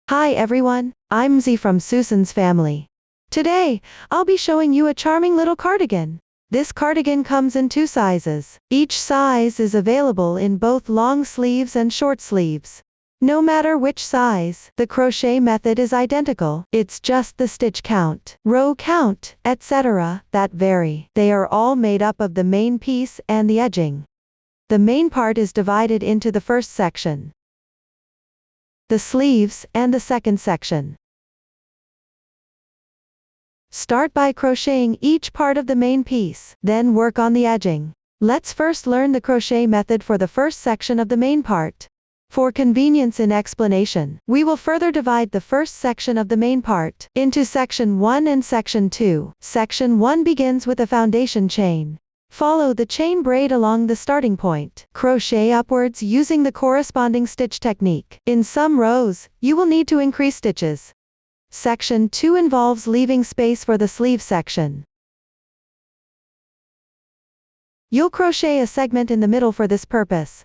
Hi everyone, I'm Z from Susan's family. Today, I'll be showing you a charming little cardigan. This cardigan comes in two sizes. Each size is available in both long sleeves and short sleeves. No matter which size, the crochet method is identical. It's just the stitch count, row count, etc. that vary. They are all made up of the main piece and the edging. The main part is divided into the first section, the sleeves, and the second section. Start by crocheting each part of the main piece, then work on the edging. Let's first learn the crochet method for the first section of the main part. For convenience in explanation, we will further divide the first section of the main part into section 1 and section 2. Section 1 begins with a foundation chain. Follow the chain braid along the starting point. Crochet upwards using the corresponding stitch technique. In some rows, you will need to increase stitches. Section 2 involves leaving space for the sleeve section. You'll crochet a segment in the middle for this purpose.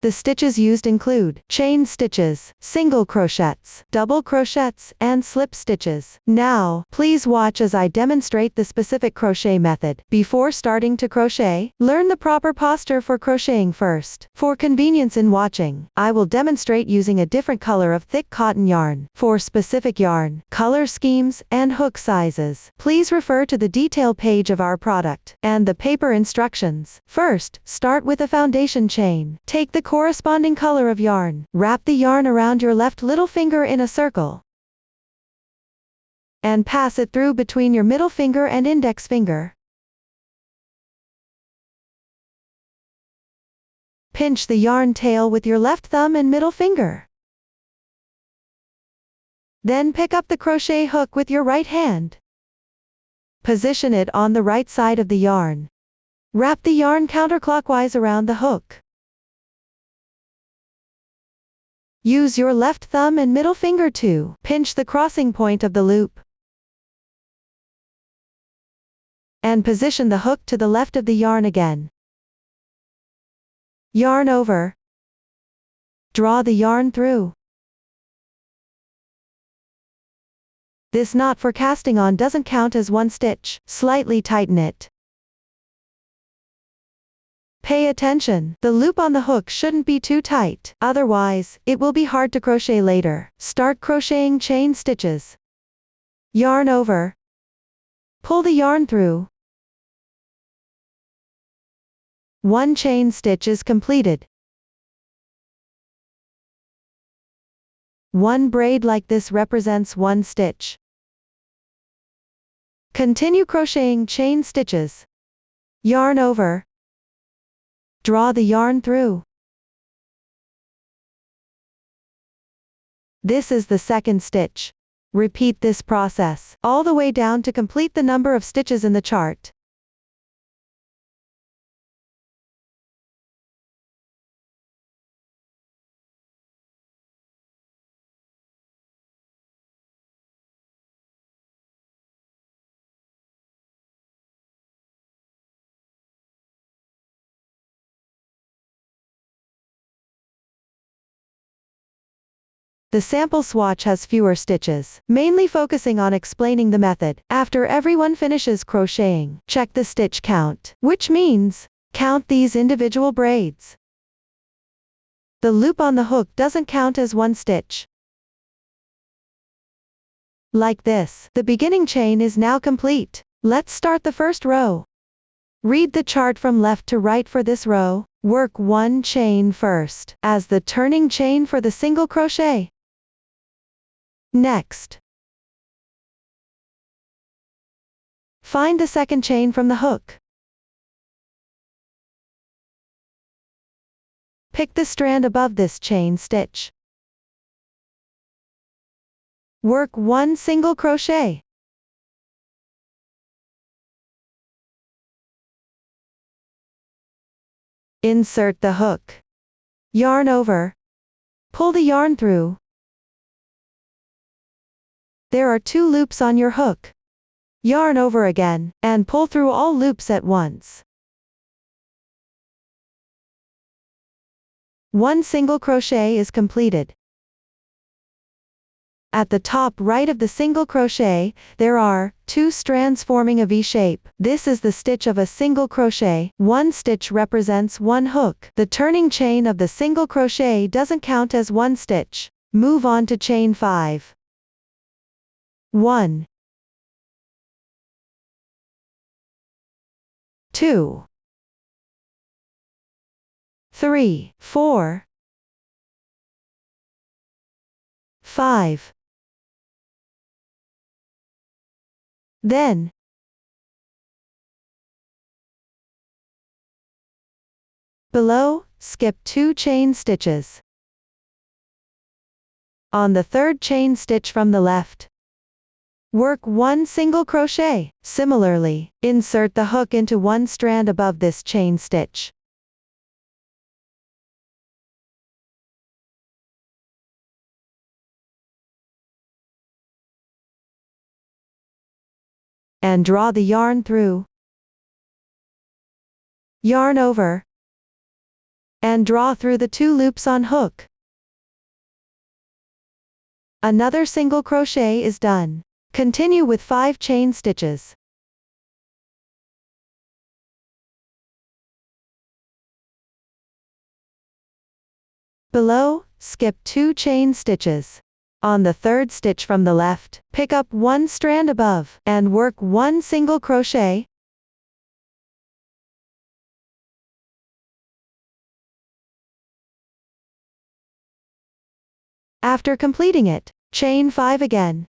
The stitches used include chain stitches, single crochets, double crochets, and slip stitches. Now, please watch as I demonstrate the specific crochet method. Before starting to crochet, learn the proper posture for crocheting first. For convenience in watching, I will demonstrate using a different color of thick cotton yarn. For specific yarn, color schemes, and hook sizes, please refer to the detail page of our product and the paper instructions. First, start with a foundation chain. Take the corresponding color of yarn. Wrap the yarn around your left little finger in a circle and pass it through between your middle finger and index finger. Pinch the yarn tail with your left thumb and middle finger. Then pick up the crochet hook with your right hand. Position it on the right side of the yarn. Wrap the yarn counterclockwise around the hook. Use your left thumb and middle finger to pinch the crossing point of the loop and position the hook to the left of the yarn again. Yarn over. Draw the yarn through. This knot for casting on doesn't count as one stitch. Slightly tighten it. Pay attention, the loop on the hook shouldn't be too tight, otherwise, it will be hard to crochet later. Start crocheting chain stitches. Yarn over. Pull the yarn through. One chain stitch is completed. One braid like this represents one stitch. Continue crocheting chain stitches. Yarn over. Draw the yarn through. This is the second stitch. Repeat this process all the way down to complete the number of stitches in the chart. The sample swatch has fewer stitches, mainly focusing on explaining the method. After everyone finishes crocheting, check the stitch count, which means, count these individual braids. The loop on the hook doesn't count as one stitch. Like this, the beginning chain is now complete. Let's start the first row. Read the chart from left to right for this row. Work one chain first, as the turning chain for the single crochet. Next, find the second chain from the hook. Pick the strand above this chain stitch. Work one single crochet. Insert the hook. Yarn over. Pull the yarn through. There are two loops on your hook. Yarn over again, and pull through all loops at once. One single crochet is completed. At the top right of the single crochet, there are 2 strands forming a V shape. This is the stitch of a single crochet. 1 stitch represents 1 hook. The turning chain of the single crochet doesn't count as 1 stitch. Move on to chain 5. 1, 2, 3, 4, 5. Then, below, skip 2 chain stitches. On the 3rd chain stitch from the left, work 1 single crochet. Similarly, insert the hook into 1 strand above this chain stitch. And draw the yarn through. Yarn over. And draw through the 2 loops on hook. Another single crochet is done. Continue with 5 chain stitches. Below, skip 2 chain stitches. On the 3rd stitch from the left, pick up 1 strand above, and work 1 single crochet. After completing it, chain 5 again.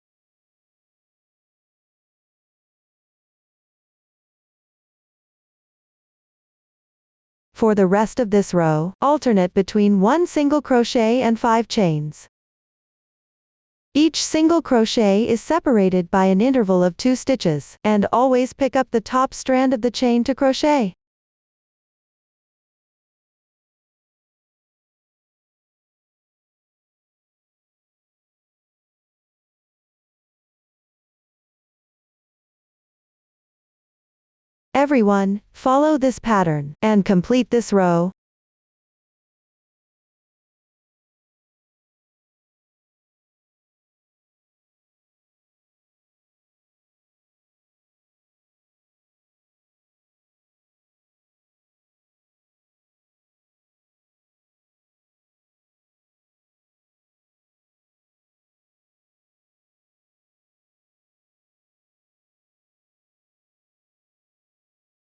For the rest of this row, alternate between 1 single crochet and 5 chains. Each single crochet is separated by an interval of 2 stitches, and always pick up the top strand of the chain to crochet. Everyone, follow this pattern, and complete this row.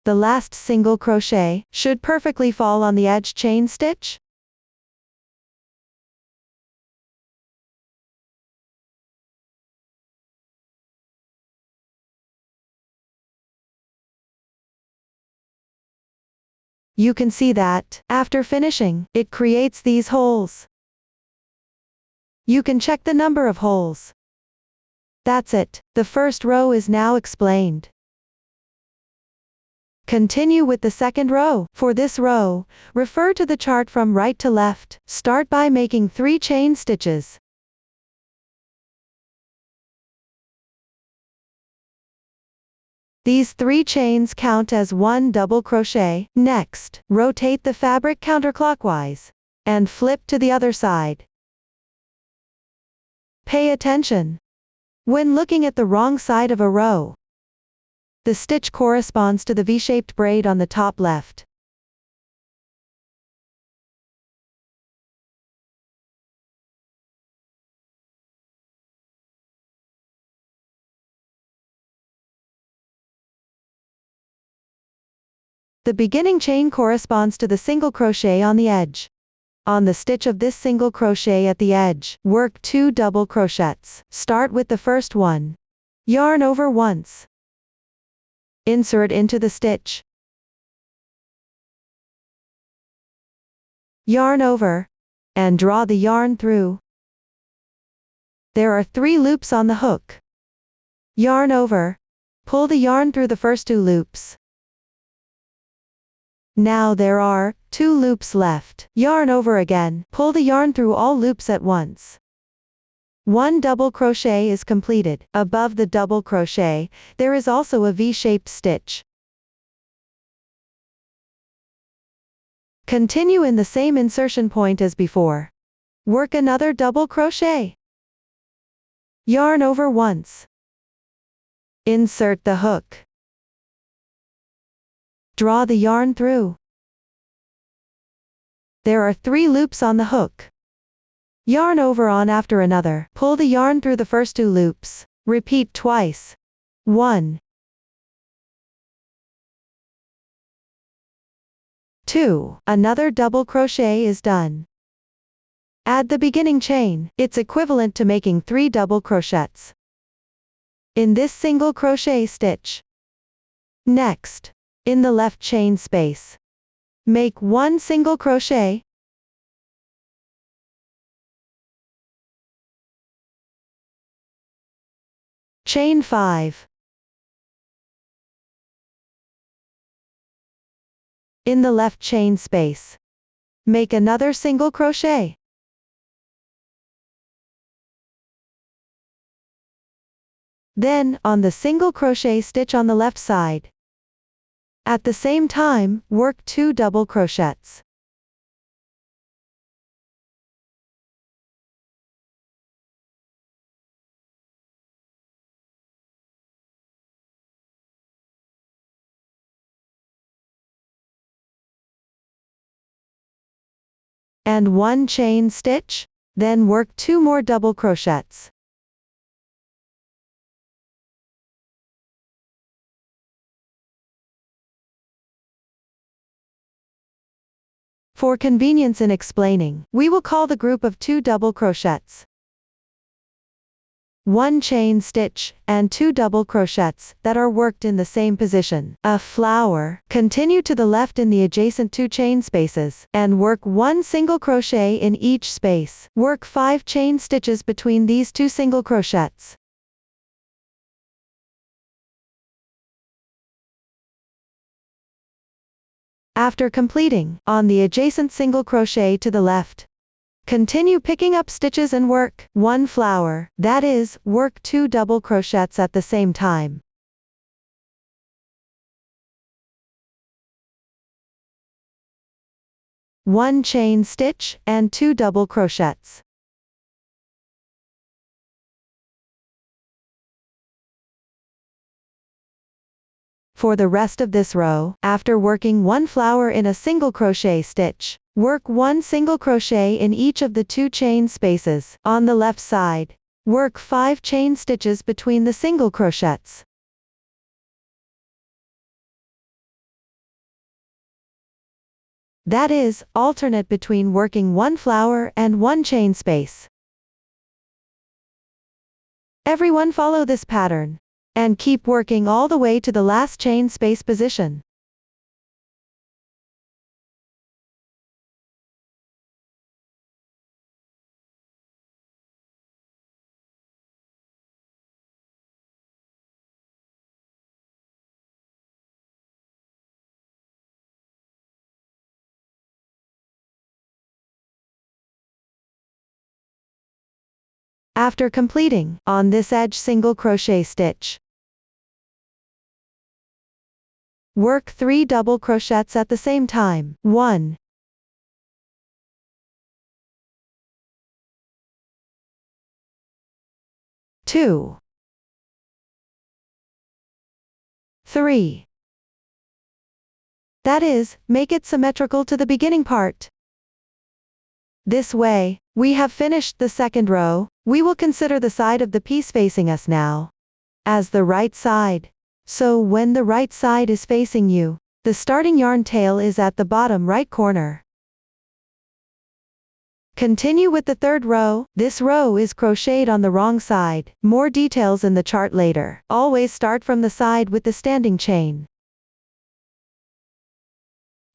The last single crochet should perfectly fall on the edge chain stitch. You can see that, after finishing, it creates these holes. You can check the number of holes. That's it. The first row is now explained. Continue with the second row. For this row, refer to the chart from right to left. Start by making 3 chain stitches. These 3 chains count as 1 double crochet. Next, rotate the fabric counterclockwise and flip to the other side. Pay attention. When looking at the wrong side of a row, the stitch corresponds to the V-shaped braid on the top left. The beginning chain corresponds to the single crochet on the edge. On the stitch of this single crochet at the edge, work 2 double crochets. Start with the first one. Yarn over once. Insert into the stitch. Yarn over, and draw the yarn through. There are 3 loops on the hook. Yarn over, pull the yarn through the first 2 loops. Now there are 2 loops left. Yarn over again, pull the yarn through all loops at once. 1 double crochet is completed. Above the double crochet, there is also a V-shaped stitch. Continue in the same insertion point as before. Work another double crochet. Yarn over once. Insert the hook. Draw the yarn through. There are 3 loops on the hook. Yarn over on after another. Pull the yarn through the first 2 loops. Repeat twice. 1, 2. Another double crochet is done. Add the beginning chain. It's equivalent to making 3 double crochets in this single crochet stitch. Next, in the left chain space, make 1 single crochet. Chain 5. In the left chain space, make another single crochet. Then, on the single crochet stitch on the left side, at the same time, work 2 double crochets. And 1 chain stitch, then work 2 more double crochets. For convenience in explaining, we will call the group of 2 double crochets 1 chain stitch, and 2 double crochets that are worked in the same position. A flower. Continue to the left in the adjacent 2 chain spaces, and work 1 single crochet in each space. Work 5 chain stitches between these 2 single crochets. After completing, on the adjacent single crochet to the left, continue picking up stitches and work 1 flower, that is, work 2 double crochets at the same time. One chain stitch, and 2 double crochets. For the rest of this row, after working 1 flower in a single crochet stitch, work 1 single crochet in each of the 2 chain spaces. On the left side, work 5 chain stitches between the single crochets. That is, alternate between working 1 flower and 1 chain space. Everyone follow this pattern, and keep working all the way to the last chain space position. After completing, on this edge single crochet stitch, work 3 double crochets at the same time. 1, 2, 3. That is, make it symmetrical to the beginning part. This way, we have finished the second row. We will consider the side of the piece facing us now as the right side. So when the right side is facing you, the starting yarn tail is at the bottom right corner. Continue with the third row. This row is crocheted on the wrong side. More details in the chart later. Always start from the side with the standing chain.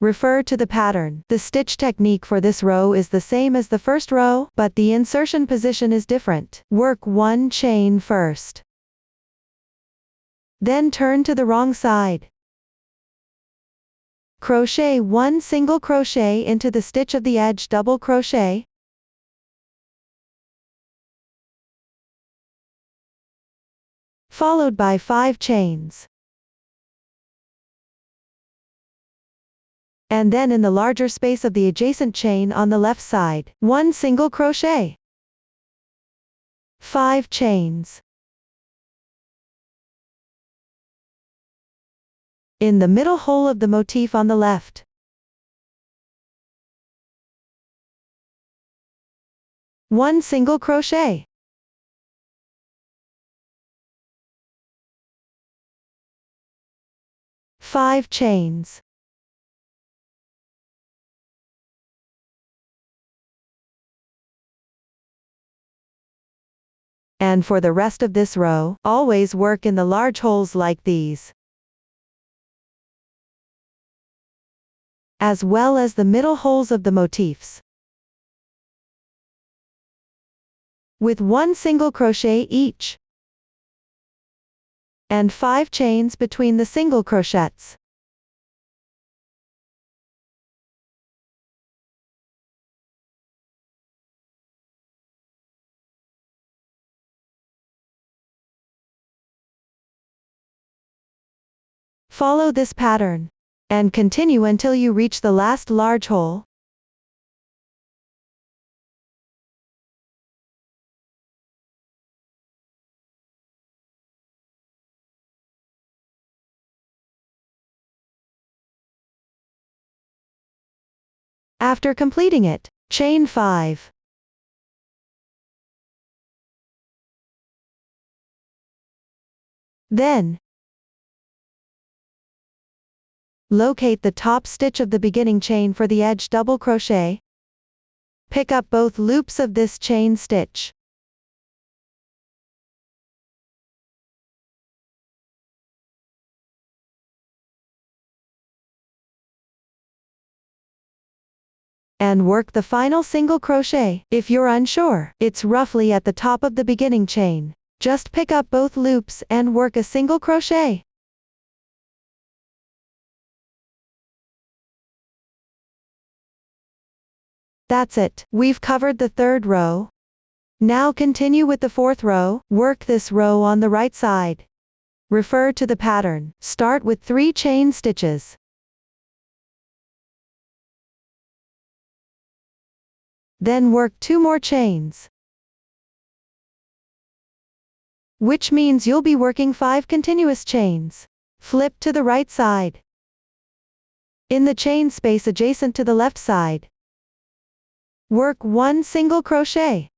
Refer to the pattern. The stitch technique for this row is the same as the first row, but the insertion position is different. Work 1 chain first. Then turn to the wrong side. Crochet 1 single crochet into the stitch of the edge double crochet. Followed by 5 chains. And then in the larger space of the adjacent chain on the left side, 1 single crochet. 5 chains. In the middle hole of the motif on the left. One single crochet. Five chains. And for the rest of this row, always work in the large holes like these, as well as the middle holes of the motifs, with one single crochet each, and 5 chains between the single crochets. Follow this pattern, and continue until you reach the last large hole. After completing it, chain 5. Then, locate the top stitch of the beginning chain for the edge double crochet. Pick up both loops of this chain stitch. And work the final single crochet. If you're unsure, it's roughly at the top of the beginning chain. Just pick up both loops and work a single crochet. That's it. We've covered the third row. Now continue with the fourth row. Work this row on the right side. Refer to the pattern. Start with 3 chain stitches. Then work 2 more chains, which means you'll be working 5 continuous chains. Flip to the right side. In the chain space adjacent to the left side, work 1 single crochet.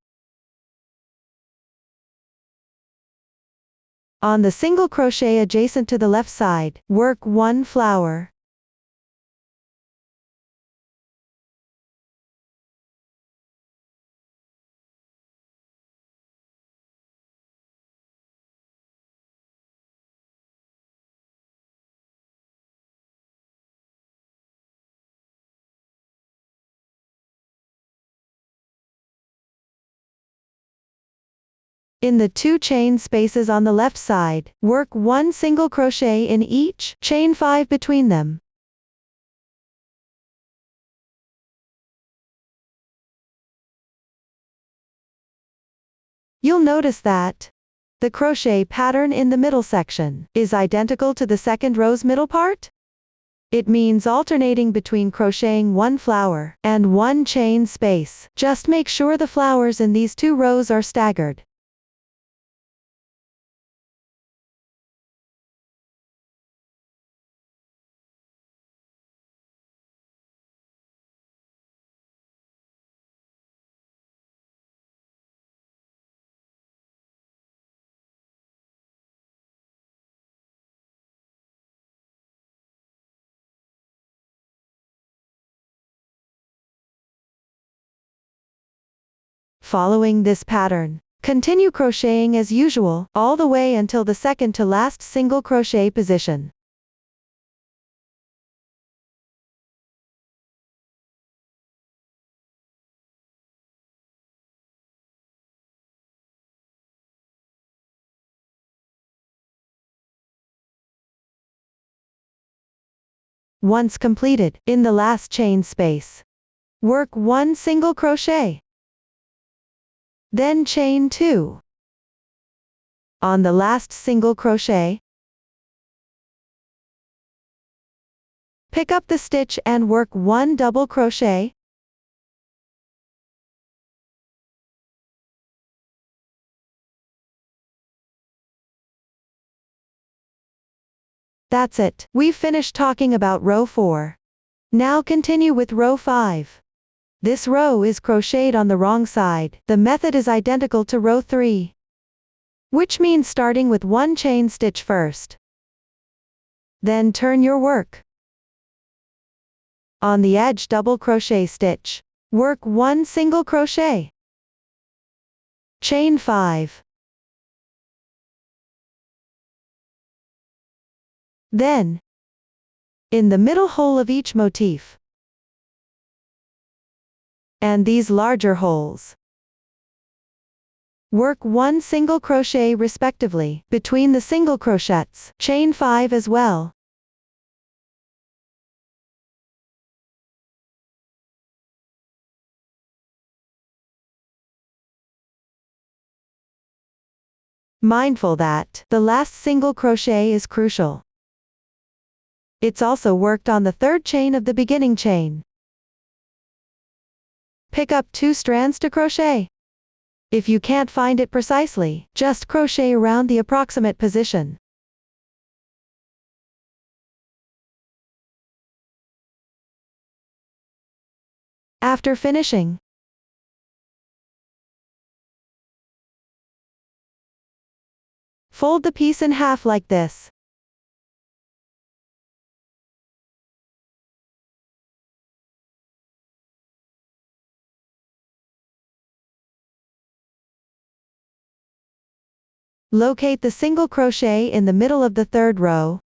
On the single crochet adjacent to the left side, work 1 flower. In the 2 chain spaces on the left side, work 1 single crochet in each, chain 5 between them. You'll notice that the crochet pattern in the middle section is identical to the second row's middle part. It means alternating between crocheting 1 flower and 1 chain space. Just make sure the flowers in these 2 rows are staggered. Following this pattern, continue crocheting as usual, all the way until the second to last single crochet position. Once completed, in the last chain space, work 1 single crochet. Then chain 2. On the last single crochet, pick up the stitch and work 1 double crochet. That's it. We've finished talking about row 4. Now continue with row 5. This row is crocheted on the wrong side. The method is identical to row 3, which means starting with one chain stitch first. Then turn your work. On the edge double crochet stitch. Work one single crochet. Chain 5. Then, in the middle hole of each motif, and these larger holes, work one single crochet respectively, between the single crochets, chain 5 as well. Mindful that the last single crochet is crucial. It's also worked on the third chain of the beginning chain. Pick up 2 strands to crochet. If you can't find it precisely, just crochet around the approximate position. After finishing, fold the piece in half like this. Locate the single crochet in the middle of the third row.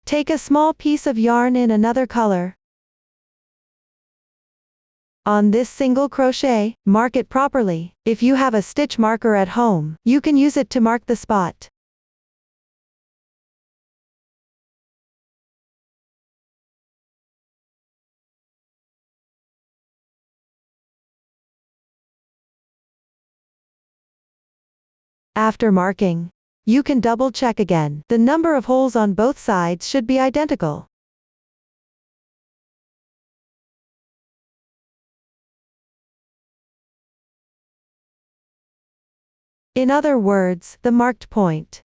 Take a small piece of yarn in another color. On this single crochet, mark it properly. If you have a stitch marker at home, you can use it to mark the spot. After marking, you can double check again. The number of holes on both sides should be identical. In other words, the marked point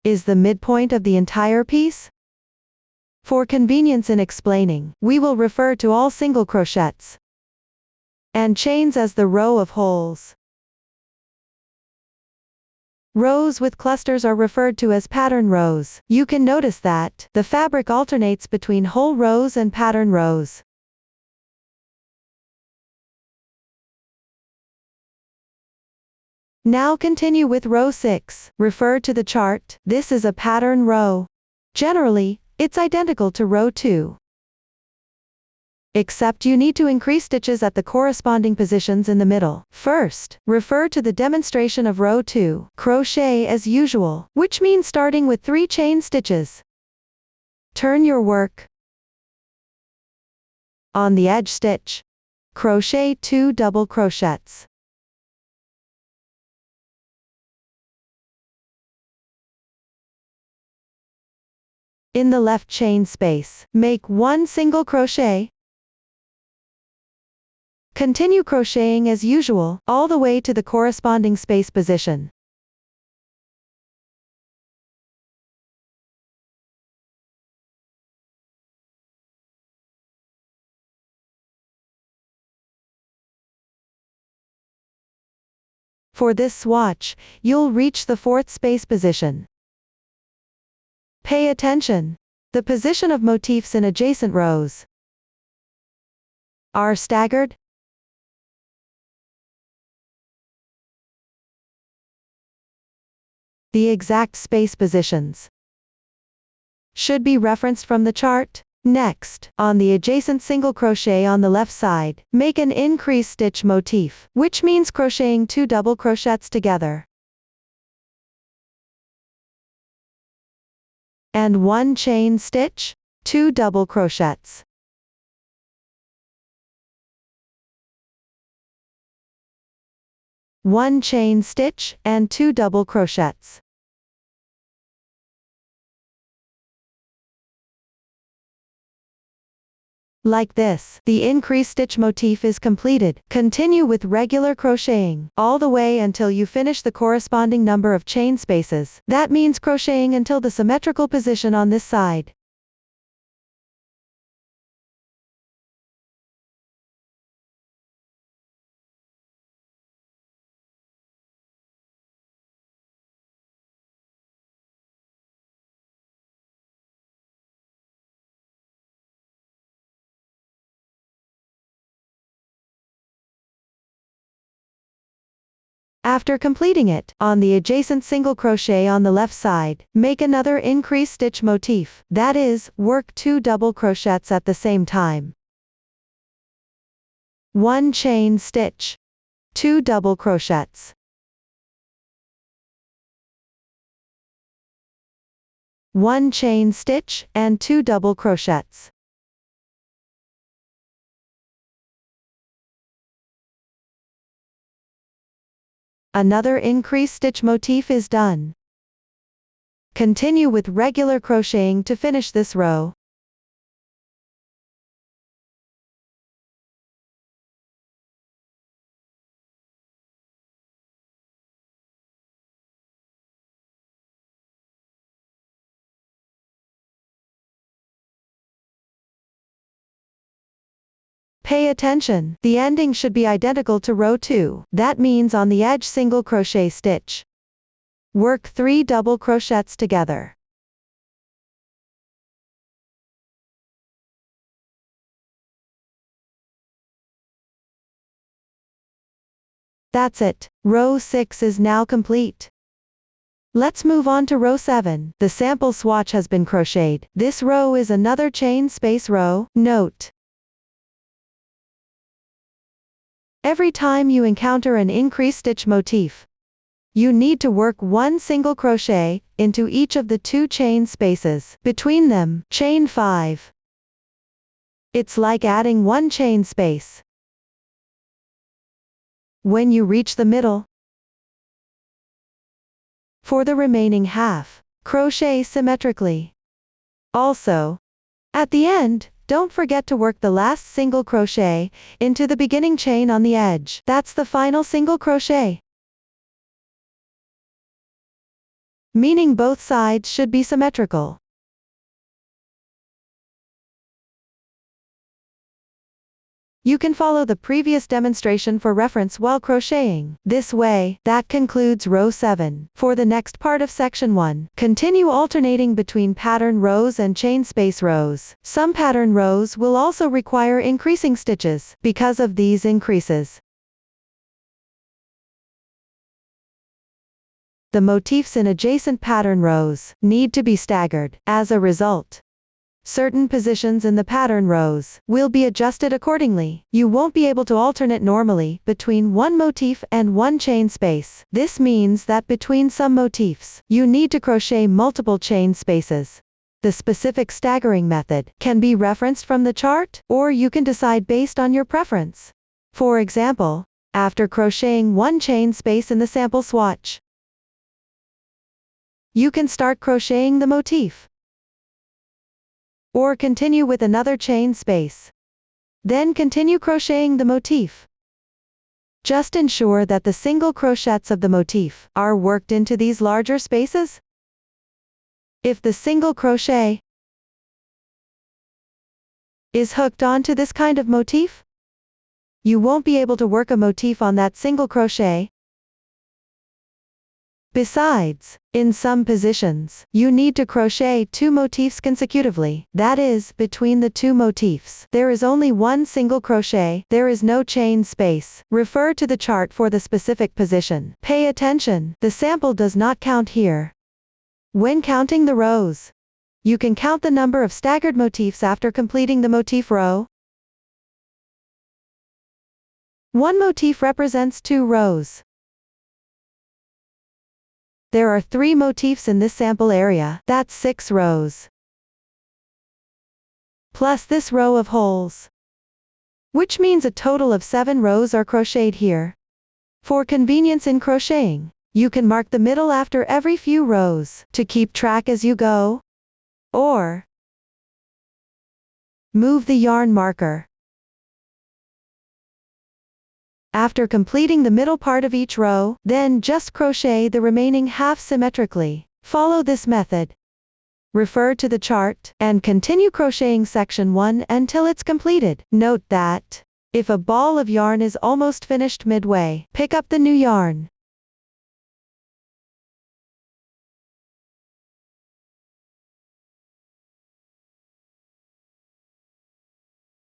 is the midpoint of the entire piece. For convenience in explaining, we will refer to all single crochets and chains as the row of holes. Rows with clusters are referred to as pattern rows. You can notice that the fabric alternates between whole rows and pattern rows. Now continue with row 6. Refer to the chart. This is a pattern row. Generally, it's identical to row 2. Except you need to increase stitches at the corresponding positions in the middle. First, refer to the demonstration of row 2. Crochet as usual, which means starting with 3 chain stitches. Turn your work. On the edge stitch, crochet 2 double crochets. In the left chain space, make 1 single crochet. Continue crocheting as usual, all the way to the corresponding space position. For this swatch, you'll reach the 4th space position. Pay attention. The position of motifs in adjacent rows are staggered. The exact space positions should be referenced from the chart. Next, on the adjacent single crochet on the left side, make an increase stitch motif, which means crocheting 2 double crochets together and 1 chain stitch, 2 double crochets. One chain stitch, and 2 double crochets. Like this, the increase stitch motif is completed. Continue with regular crocheting, all the way until you finish the corresponding number of chain spaces. That means crocheting until the symmetrical position on this side. After completing it, on the adjacent single crochet on the left side, make another increase stitch motif, that is, work 2 double crochets at the same time. 1 chain stitch, 2 double crochets, 1 chain stitch, and 2 double crochets. Another increase stitch motif is done. Continue with regular crocheting to finish this row. Pay attention, the ending should be identical to row 2, that means on the edge single crochet stitch. Work 3 double crochets together. That's it, row 6 is now complete. Let's move on to row 7, the sample swatch has been crocheted. This row is another chain space row. Note: every time you encounter an increase stitch motif, you need to work 1 single crochet into each of the 2 chain spaces. Between them, chain 5. It's like adding 1 chain space. When you reach the middle, for the remaining half, crochet symmetrically. Also, at the end, don't forget to work the last single crochet into the beginning chain on the edge. That's the final single crochet, meaning both sides should be symmetrical. You can follow the previous demonstration for reference while crocheting. This way, that concludes row 7. For the next part of section 1, continue alternating between pattern rows and chain space rows. Some pattern rows will also require increasing stitches. Because of these increases, the motifs in adjacent pattern rows need to be staggered. As a result, certain positions in the pattern rows will be adjusted accordingly. You won't be able to alternate normally between one motif and one chain space. This means that between some motifs, you need to crochet multiple chain spaces. The specific staggering method can be referenced from the chart, or you can decide based on your preference. For example, after crocheting 1 chain space in the sample swatch, you can start crocheting the motif, or continue with another chain space. Then continue crocheting the motif. Just ensure that the single crochets of the motif are worked into these larger spaces. If the single crochet is hooked onto this kind of motif, you won't be able to work a motif on that single crochet. Besides, in some positions, you need to crochet 2 motifs consecutively. That is, between the 2 motifs, there is only 1 single crochet, there is no chain space. Refer to the chart for the specific position. Pay attention, the sample does not count here. When counting the rows, you can count the number of staggered motifs after completing the motif row. 1 motif represents 2 rows. There are 3 motifs in this sample area, that's 6 rows. Plus this row of holes, which means a total of 7 rows are crocheted here. For convenience in crocheting, you can mark the middle after every few rows to keep track as you go. Or Move the yarn marker. After completing the middle part of each row, then just crochet the remaining half symmetrically. Follow this method. Refer to the chart, and continue crocheting section 1 until it's completed. Note that, if a ball of yarn is almost finished midway, pick up the new yarn.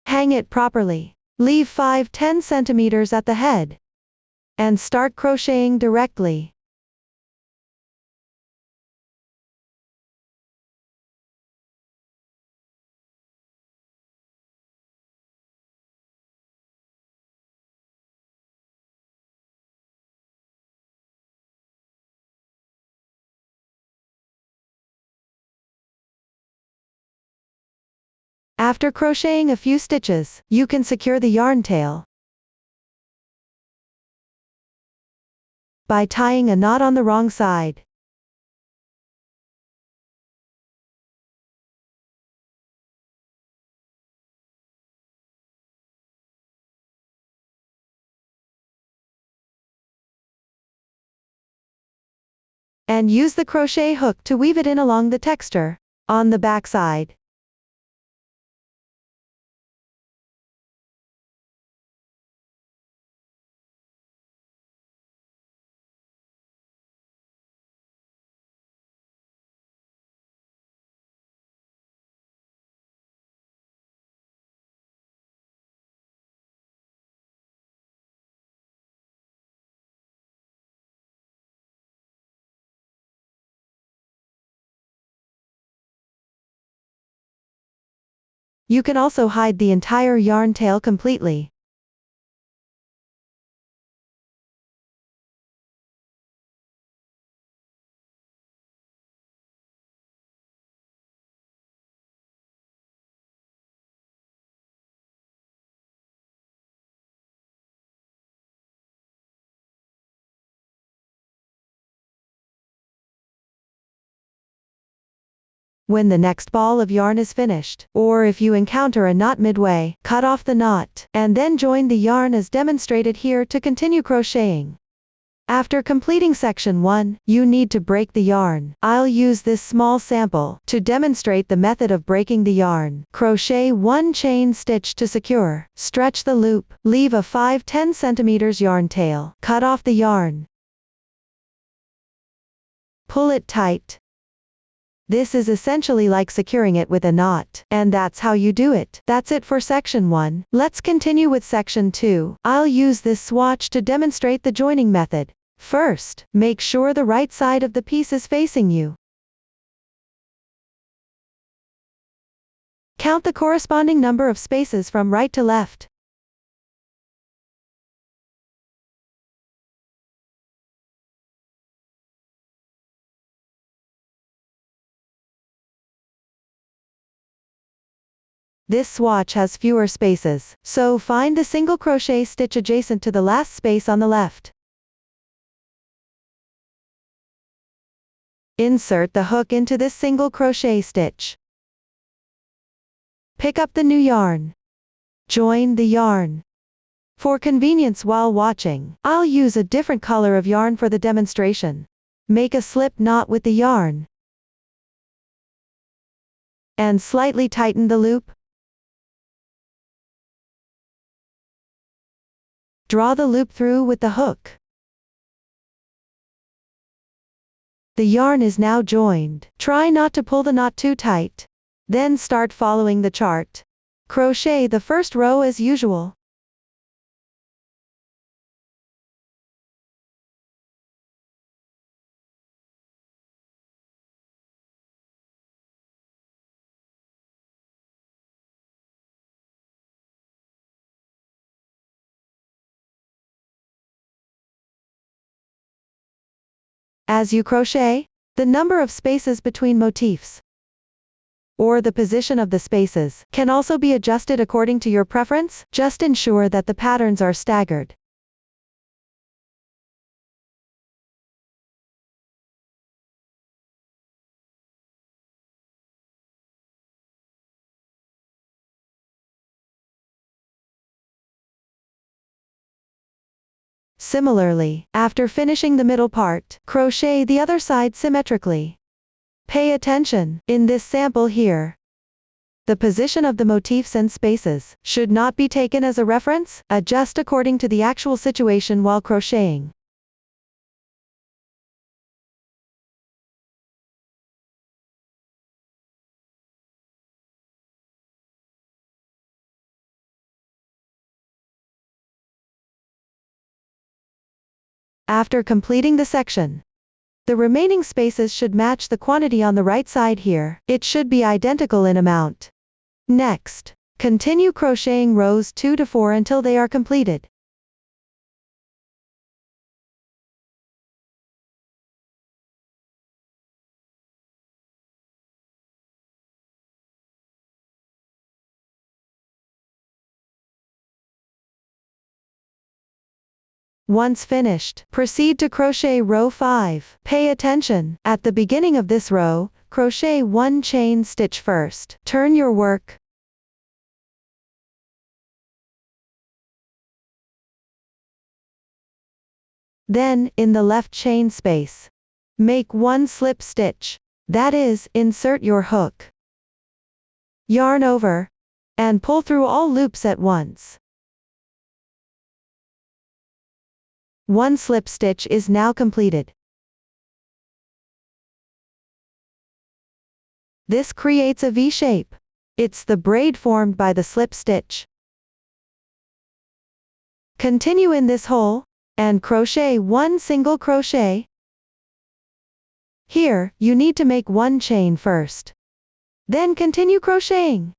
Hang it properly. Leave 5-10 centimeters at the head. And start crocheting directly. After crocheting a few stitches, you can secure the yarn tail by tying a knot on the wrong side. And use the crochet hook to weave it in along the texture on the back side. You can also hide the entire yarn tail completely. When the next ball of yarn is finished, or if you encounter a knot midway, cut off the knot, and then join the yarn as demonstrated here to continue crocheting. After completing section 1, you need to break the yarn. I'll use this small sample to demonstrate the method of breaking the yarn. Crochet 1 chain stitch to secure. Stretch the loop. Leave a 5-10 centimeters yarn tail. Cut off the yarn. Pull it tight. This is essentially like securing it with a knot, and that's how you do it. That's it for section 1. Let's continue with section 2. I'll use this swatch to demonstrate the joining method. First, make sure the right side of the piece is facing you. Count the corresponding number of spaces from right to left. This swatch has fewer spaces, so find the single crochet stitch adjacent to the last space on the left. Insert the hook into this single crochet stitch. Pick up the new yarn. Join the yarn. For convenience while watching, I'll use a different color of yarn for the demonstration. Make a slip knot with the yarn. And slightly tighten the loop. Draw the loop through with the hook. The yarn is now joined. Try not to pull the knot too tight. Then start following the chart. Crochet the first row as usual. As you crochet, the number of spaces between motifs, or the position of the spaces, can also be adjusted according to your preference. Just ensure that the patterns are staggered. Similarly, after finishing the middle part, crochet the other side symmetrically. Pay attention, in this sample here, the position of the motifs and spaces should not be taken as a reference, adjust according to the actual situation while crocheting. After completing the section, the remaining spaces should match the quantity on the right side here. It should be identical in amount. Next, continue crocheting rows 2 to 4 until they are completed. Once finished, proceed to crochet row 5. Pay attention, at the beginning of this row, crochet 1 chain stitch first. Turn your work. Then, in the left chain space, make 1 slip stitch. That is, insert your hook. Yarn over, and pull through all loops at once. 1 slip stitch is now completed. This creates a V shape. It's the braid formed by the slip stitch. Continue in this hole, and crochet 1 single crochet. Here, you need to make 1 chain first. Then continue crocheting.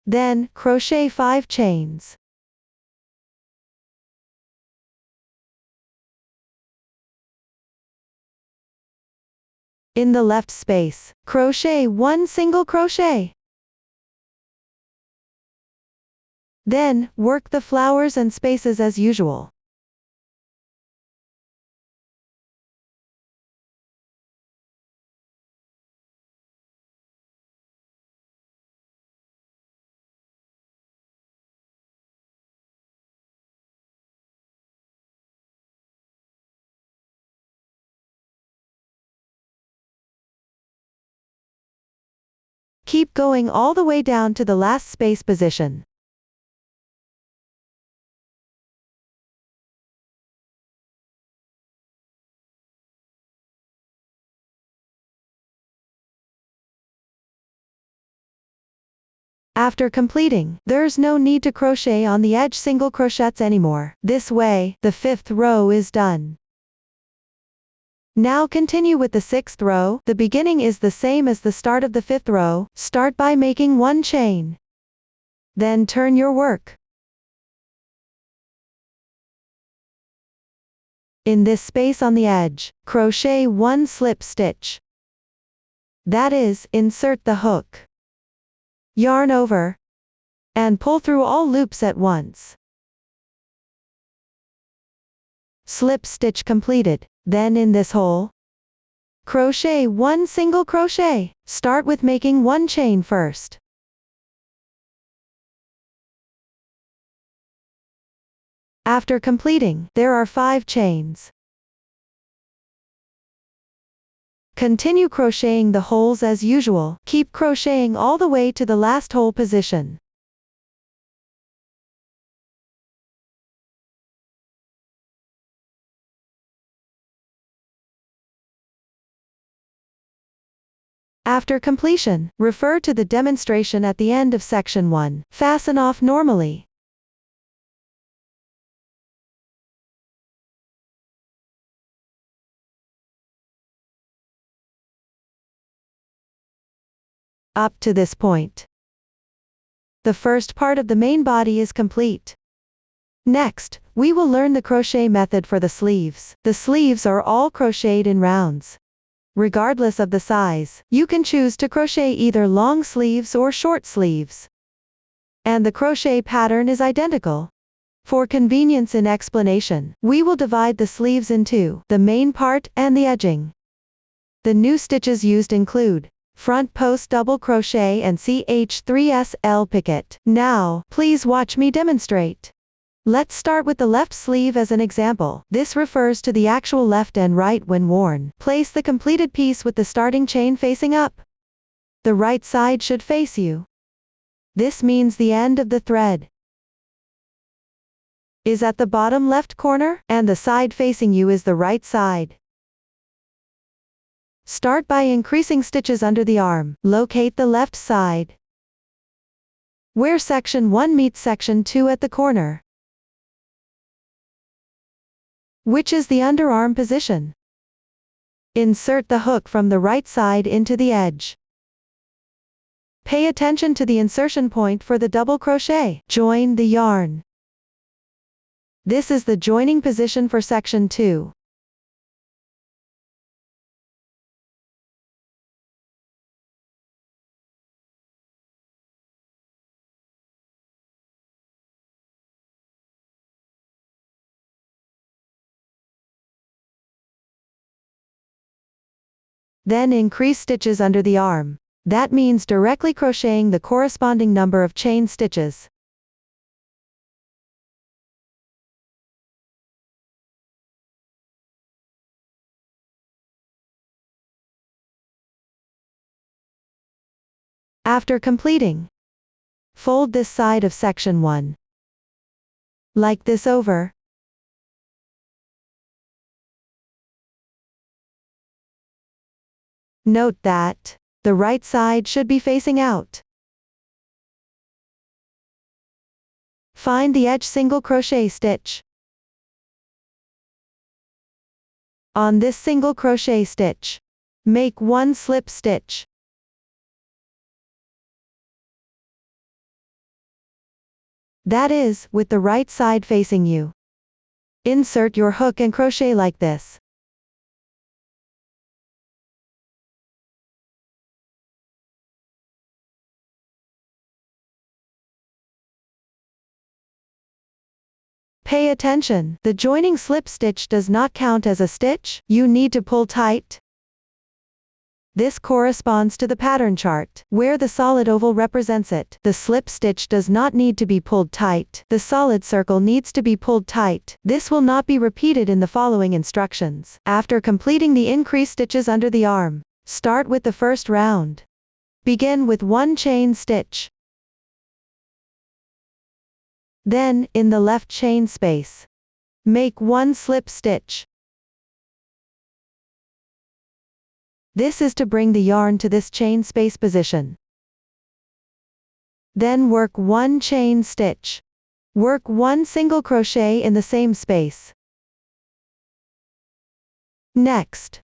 Then, crochet 5 chains. In the left space, crochet 1 single crochet. Then, work the flowers and spaces as usual. Keep going all the way down to the last space position. After completing, there's no need to crochet on the edge single crochets anymore. This way, the 5th row is done. Now continue with the 6th row. The beginning is the same as the start of the 5th row. Start by making 1 chain. Then turn your work. In this space on the edge, crochet 1 slip stitch. That is, insert the hook. Yarn over, and pull through all loops at once. Slip stitch completed. Then in this hole, crochet 1 single crochet. Start with making 1 chain first. After completing, there are 5 chains. Continue crocheting the holes as usual. Keep crocheting all the way to the last hole position. After completion, refer to the demonstration at the end of section 1. Fasten off normally. Up to this point, the first part of the main body is complete. Next, we will learn the crochet method for the sleeves. The sleeves are all crocheted in rounds. Regardless of the size, you can choose to crochet either long sleeves or short sleeves. And the crochet pattern is identical. For convenience in explanation, we will divide the sleeves into the main part and the edging. The new stitches used include front post double crochet and CH3SL picket. Now, please watch me demonstrate. Let's start with the left sleeve as an example. This refers to the actual left and right when worn. Place the completed piece with the starting chain facing up. The right side should face you. This means the end of the thread is at the bottom left corner, and the side facing you is the right side. Start by increasing stitches under the arm. Locate the left side, where section 1 meets section 2 at the corner, which is the underarm position. Insert the hook from the right side into the edge. Pay attention to the insertion point for the double crochet. Join the yarn. This is the joining position for section 2. Then increase stitches under the arm. That means directly crocheting the corresponding number of chain stitches. After completing, fold this side of section 1 like this over. Note that the right side should be facing out. Find the edge single crochet stitch. On this single crochet stitch, make 1 slip stitch. That is, with the right side facing you. Insert your hook and crochet like this. Pay attention, the joining slip stitch does not count as a stitch. You need to pull tight. This corresponds to the pattern chart, where the solid oval represents it. The slip stitch does not need to be pulled tight. The solid circle needs to be pulled tight. This will not be repeated in the following instructions. After completing the increased stitches under the arm, start with the first round. Begin with 1 chain stitch. Then, in the left chain space, make 1 slip stitch. This is to bring the yarn to this chain space position. Then work 1 chain stitch. Work 1 single crochet in the same space. Next,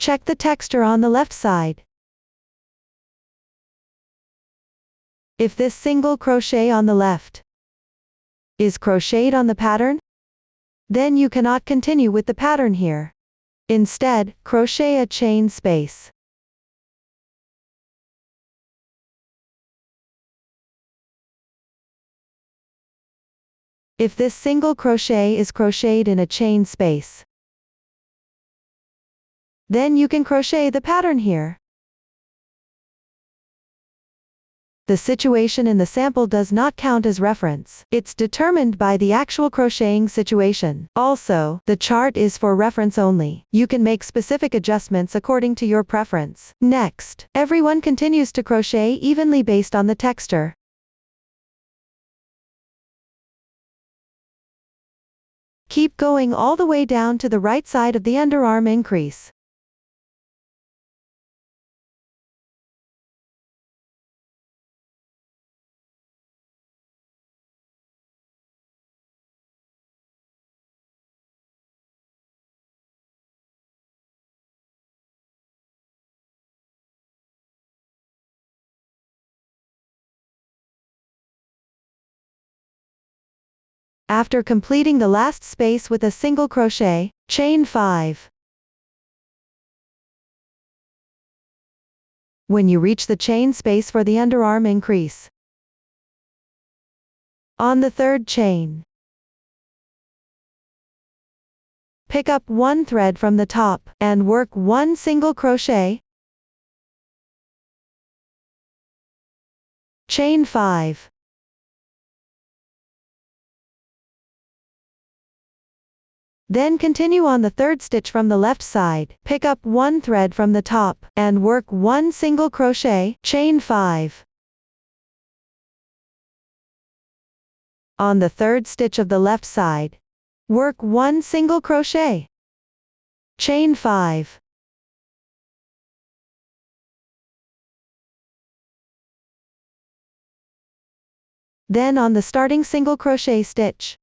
check the texture on the left side. If this single crochet on the left is crocheted on the pattern, then you cannot continue with the pattern here. Instead, crochet a chain space. If this single crochet is crocheted in a chain space, then you can crochet the pattern here. The situation in the sample does not count as reference. It's determined by the actual crocheting situation. Also, the chart is for reference only. You can make specific adjustments according to your preference. Next, everyone continues to crochet evenly based on the texture. Keep going all the way down to the right side of the underarm increase. After completing the last space with a single crochet, chain 5. When you reach the chain space for the underarm increase, on the 3rd chain, pick up 1 thread from the top, and work 1 single crochet, chain 5. Then continue on the third stitch from the left side, pick up one thread from the top, and work one single crochet, chain 5. On the third stitch of the left side, work one single crochet, chain 5. Then on the starting single crochet stitch,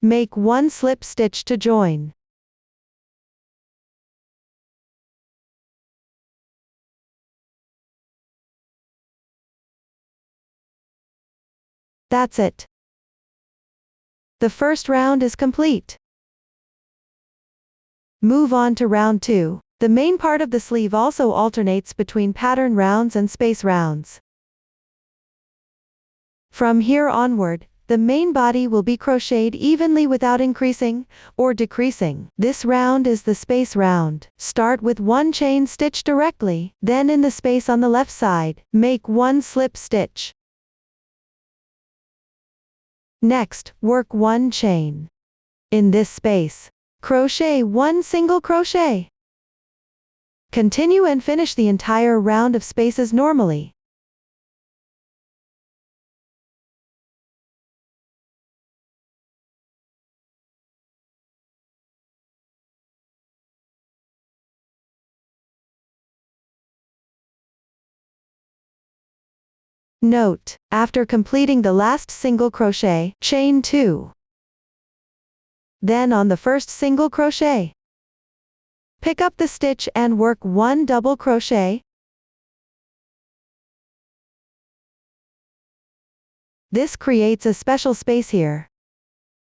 make one slip stitch to join. That's it. The first round is complete. Move on to round 2. The main part of the sleeve also alternates between pattern rounds and space rounds. From here onward, the main body will be crocheted evenly without increasing or decreasing. This round is the space round. Start with one chain stitch directly, then in the space on the left side, make one slip stitch. Next, work one chain. In this space, crochet one single crochet. Continue and finish the entire round of spaces normally. Note: after completing the last single crochet, chain 2. Then on the first single crochet, pick up the stitch and work one double crochet. This creates a special space here.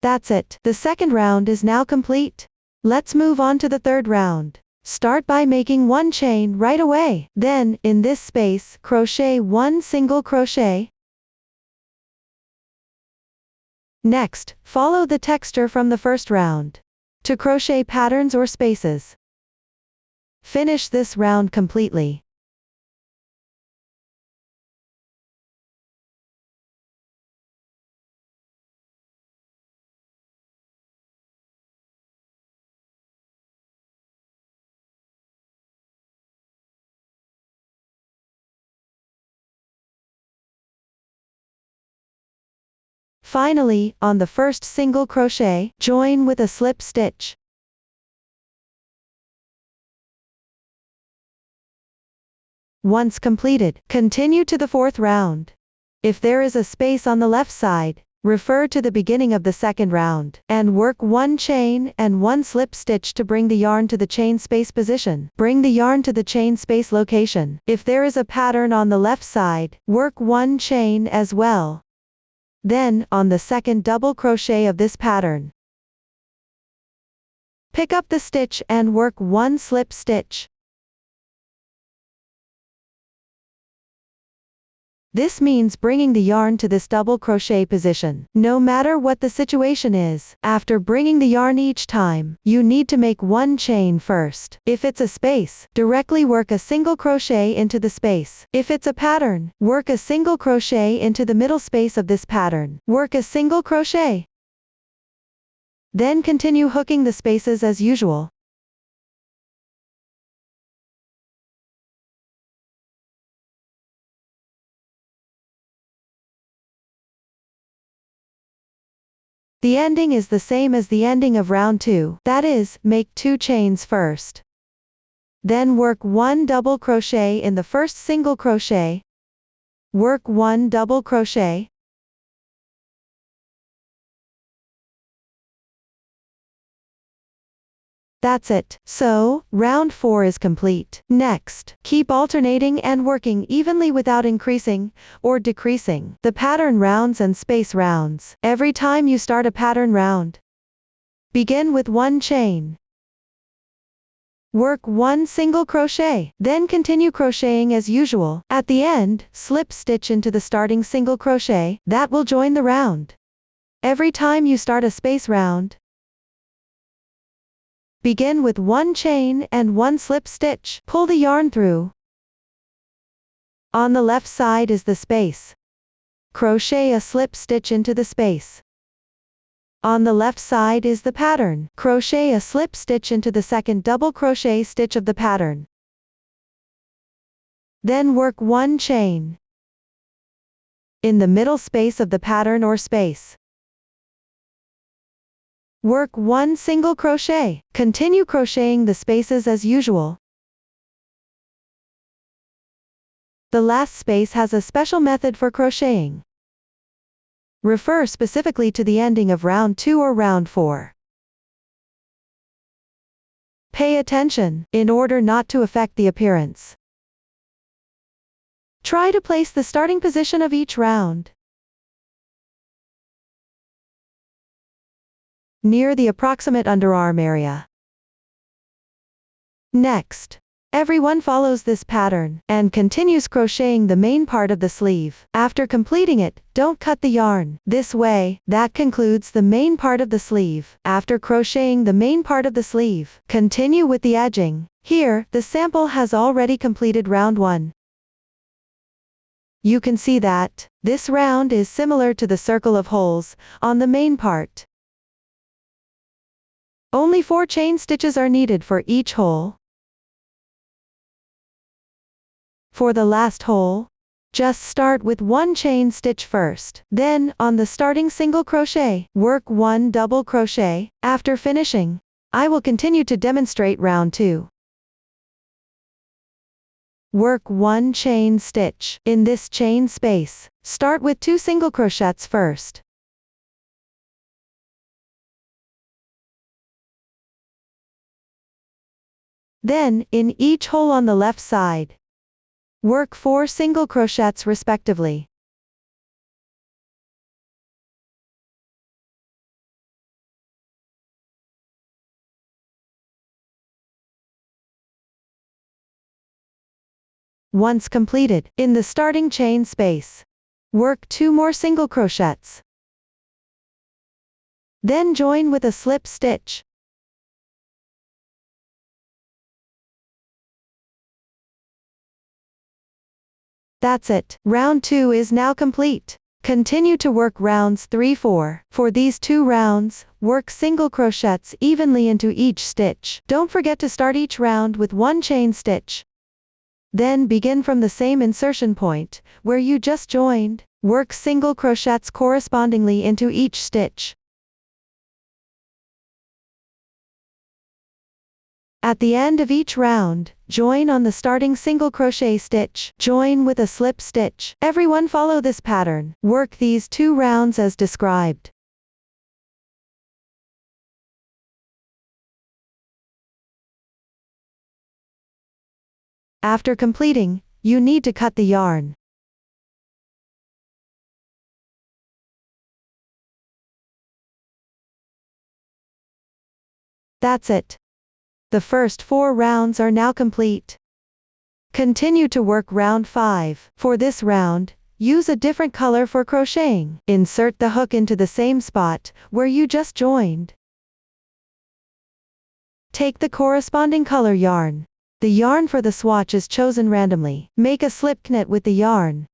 That's it. The second round is now complete. Let's move on to the third round. Start by making one chain right away. Then, in this space, crochet one single crochet. Next, follow the texture from the first round to crochet patterns or spaces. Finish this round completely. Finally, on the first single crochet, join with a slip stitch. Once completed, continue to the fourth round. If there is a space on the left side, refer to the beginning of the second round, and work one chain and one slip stitch to bring the yarn to the chain space position. Bring the yarn to the chain space location. If there is a pattern on the left side, work one chain as well. Then, on the second double crochet of this pattern, pick up the stitch and work one slip stitch. This means bringing the yarn to this double crochet position. No matter what the situation is, after bringing the yarn each time, you need to make one chain first. If it's a space, directly work a single crochet into the space. If it's a pattern, work a single crochet into the middle space of this pattern. Work a single crochet. Then continue hooking the spaces as usual. The ending is the same as the ending of round 2, that is, make 2 chains first. Then work one double crochet in the first single crochet. Work one double crochet. That's it. So, round 4 is complete. Next, keep alternating and working evenly without increasing or decreasing the pattern rounds and space rounds. Every time you start a pattern round, begin with one chain. Work one single crochet, then continue crocheting as usual. At the end, slip stitch into the starting single crochet, that will join the round. Every time you start a space round, begin with one chain and one slip stitch. Pull the yarn through. On the left side is the space. Crochet a slip stitch into the space. On the left side is the pattern. Crochet a slip stitch into the second double crochet stitch of the pattern. Then work 1 chain in the middle space of the pattern or space. Work 1 single crochet. Continue crocheting the spaces as usual. The last space has a special method for crocheting. Refer specifically to the ending of round 2 or round 4. Pay attention, in order not to affect the appearance. Try to place the starting position of each round near the approximate underarm area. Next, everyone follows this pattern and continues crocheting the main part of the sleeve. After completing it, don't cut the yarn. This way, that concludes the main part of the sleeve. After crocheting the main part of the sleeve, continue with the edging. Here, the sample has already completed round 1. You can see that this round is similar to the circle of holes on the main part. Only 4 chain stitches are needed for each hole. For the last hole, just start with 1 chain stitch first. Then, on the starting single crochet, work 1 double crochet. After finishing, I will continue to demonstrate round 2. Work 1 chain stitch. In this chain space, start with 2 single crochets first. Then, in each hole on the left side, work 4 single crochets respectively. Once completed, in the starting chain space, work 2 more single crochets. Then join with a slip stitch. That's it. Round 2 is now complete. Continue to work rounds 3-4. For these 2 rounds, work single crochets evenly into each stitch. Don't forget to start each round with 1 chain stitch. Then begin from the same insertion point, where you just joined. Work single crochets correspondingly into each stitch. At the end of each round, join on the starting single crochet stitch. Join with a slip stitch. Everyone follow this pattern. Work these 2 rounds as described. After completing, you need to cut the yarn. That's it. The first 4 rounds are now complete. Continue to work round 5. For this round, use a different color for crocheting. Insert the hook into the same spot where you just joined. Take the corresponding color yarn. The yarn for the swatch is chosen randomly. Make a slip knit with the yarn.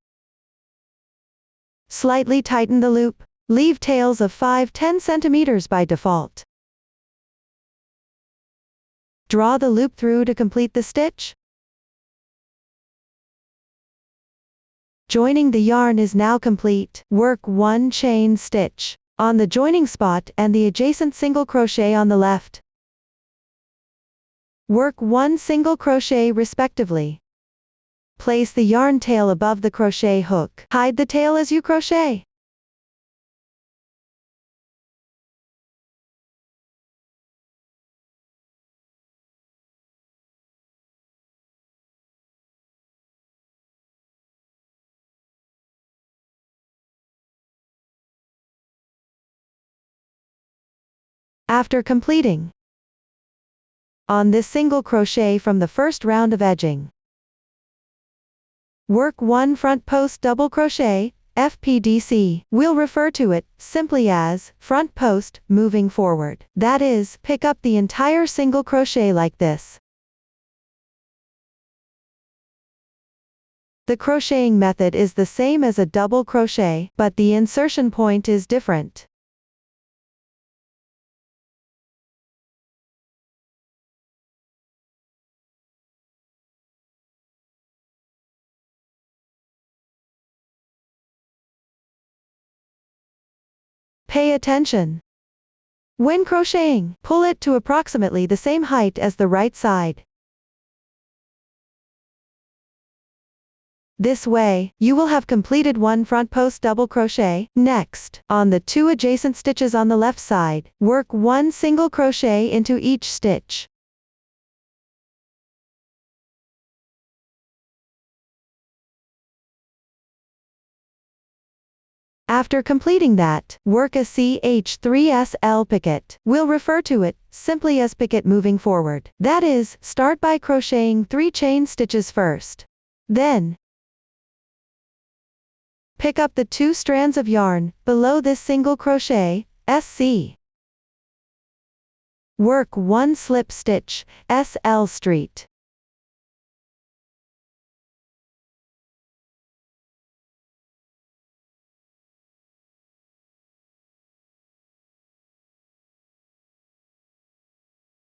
Slightly tighten the loop. Leave tails of 5-10 cm by default. Draw the loop through to complete the stitch. Joining the yarn is now complete. Work 1 chain stitch on the joining spot and the adjacent single crochet on the left. Work 1 single crochet respectively. Place the yarn tail above the crochet hook. Hide the tail as you crochet. After completing, on this single crochet from the first round of edging, work 1 front post double crochet, FPDC. We'll refer to it simply as front post moving forward. That is, pick up the entire single crochet like this. The crocheting method is the same as a double crochet, but the insertion point is different. Pay attention. When crocheting, pull it to approximately the same height as the right side. This way, you will have completed one front post double crochet. Next, on the 2 adjacent stitches on the left side, work 1 single crochet into each stitch. After completing that, work a CH3SL picket. We'll refer to it simply as picket moving forward. That is, start by crocheting 3 chain stitches first. Then, pick up the 2 strands of yarn below this single crochet, SC. Work 1 slip stitch, SL straight.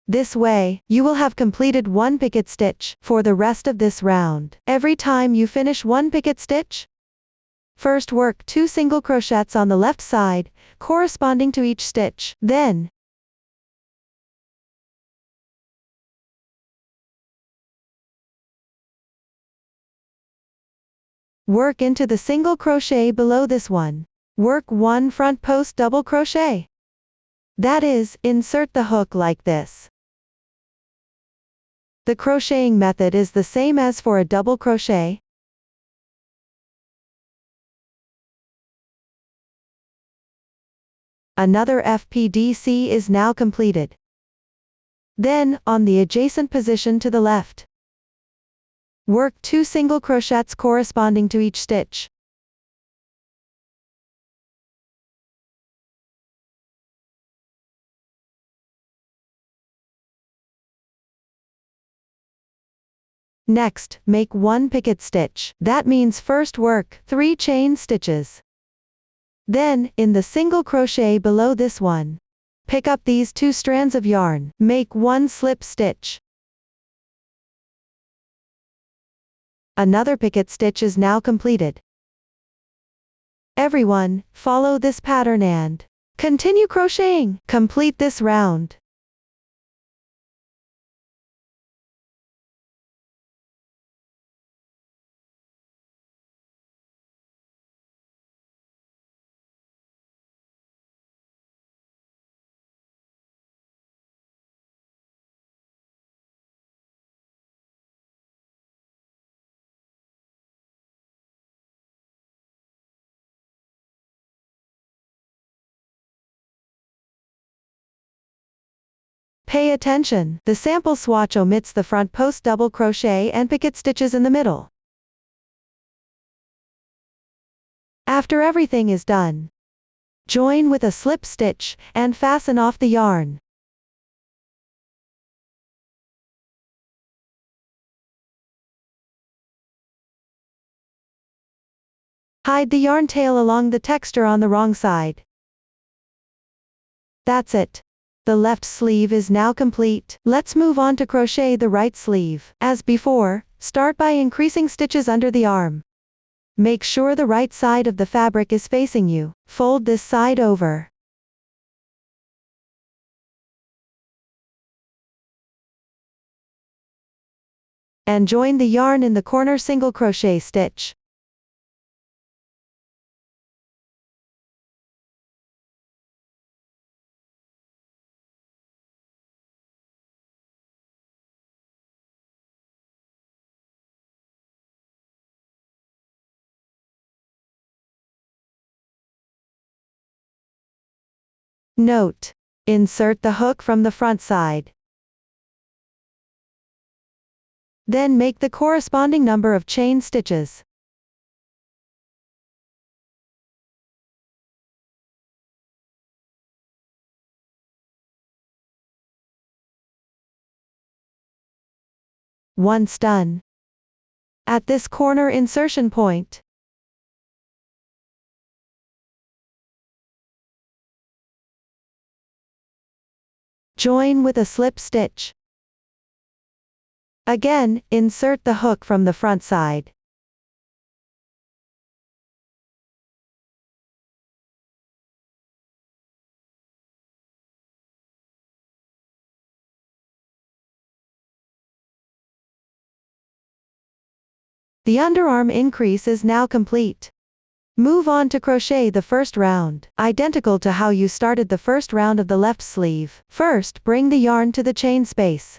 This way, you will have completed 1 picket stitch for the rest of this round. Every time you finish 1 picket stitch, first work 2 single crochets on the left side, corresponding to each stitch. Then, work into the single crochet below this one. Work 1 front post double crochet. That is, insert the hook like this. The crocheting method is the same as for a double crochet. Another FPDC is now completed. Then, on the adjacent position to the left, work 2 single crochets corresponding to each stitch. Next, make 1 picket stitch. That means first work 3 chain stitches. Then, in the single crochet below this one, pick up these 2 strands of yarn, make 1 slip stitch. Another picket stitch is now completed. Everyone, follow this pattern and continue crocheting. Complete this round. Pay attention. The sample swatch omits the front post double crochet and picket stitches in the middle. After everything is done, join with a slip stitch and fasten off the yarn. Hide the yarn tail along the texture on the wrong side. That's it. The left sleeve is now complete. Let's move on to crochet the right sleeve. As before, start by increasing stitches under the arm. Make sure the right side of the fabric is facing you. Fold this side over. And join the yarn in the corner single crochet stitch. Note: insert the hook from the front side. Then make the corresponding number of chain stitches. Once done, at this corner insertion point, join with a slip stitch. Again, insert the hook from the front side. The underarm increase is now complete. Move on to crochet the first round, identical to how you started the first round of the left sleeve. First, bring the yarn to the chain space.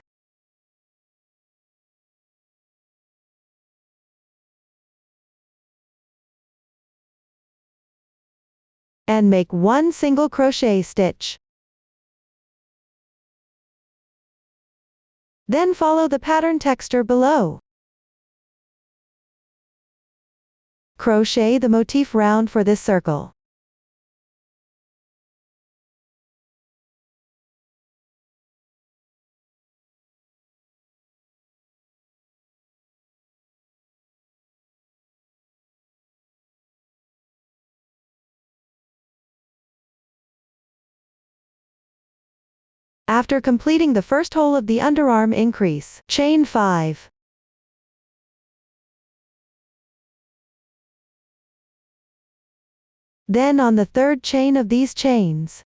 And make one single crochet stitch. Then follow the pattern texture below. Crochet the motif round for this circle. After completing the first hole of the underarm increase, chain 5. Then on the third chain of these chains,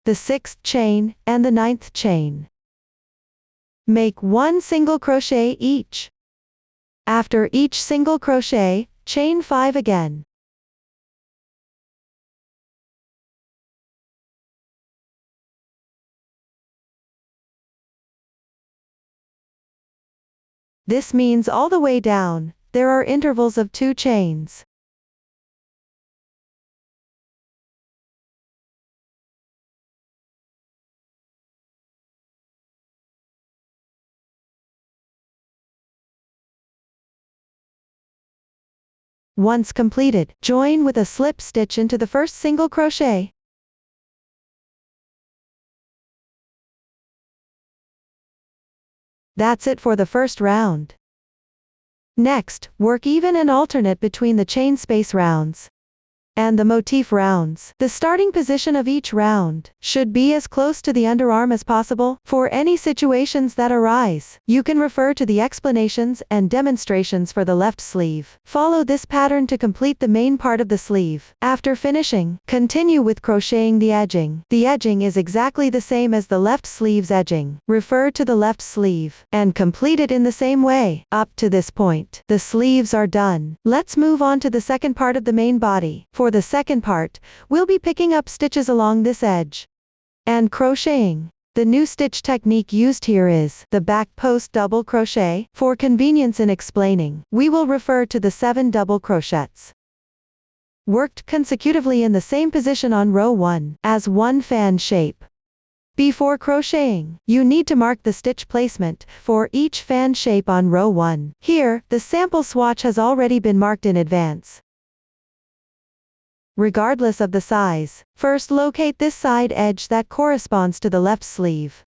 the 6th chain, and the 9th chain, make one single crochet each. After each single crochet, chain 5 again. This means all the way down, there are intervals of 2 chains. Once completed, join with a slip stitch into the first single crochet. That's it for the first round. Next, work even and alternate between the chain space rounds and the motif rounds. The starting position of each round should be as close to the underarm as possible. For any situations that arise, you can refer to the explanations and demonstrations for the left sleeve. Follow this pattern to complete the main part of the sleeve. After finishing, continue with crocheting the edging. The edging is exactly the same as the left sleeve's edging. Refer to the left sleeve and complete it in the same way. Up to this point, the sleeves are done. Let's move on to the second part of the main body. For the second part, we'll be picking up stitches along this edge and crocheting. The new stitch technique used here is the back post double crochet. For convenience in explaining, we will refer to the 7 double crochets worked consecutively in the same position on row 1 as one fan shape. Before crocheting, you need to mark the stitch placement for each fan shape on row 1. Here, the sample swatch has already been marked in advance. Regardless of the size, first locate this side edge that corresponds to the left sleeve.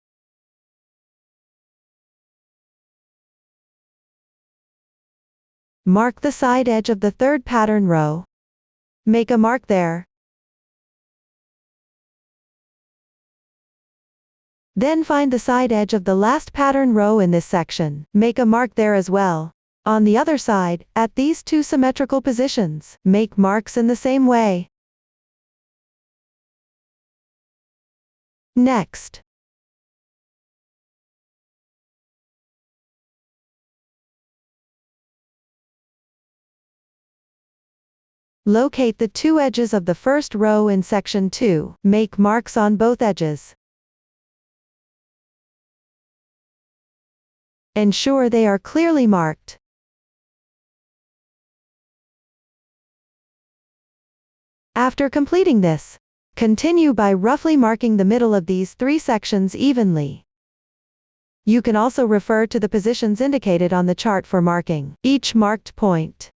Mark the side edge of the third pattern row. Make a mark there. Then find the side edge of the last pattern row in this section. Make a mark there as well. On the other side, at these 2 symmetrical positions, make marks in the same way. Next, locate the 2 edges of the first row in section 2. Make marks on both edges. Ensure they are clearly marked. After completing this, continue by roughly marking the middle of these 3 sections evenly. You can also refer to the positions indicated on the chart for marking. Each marked point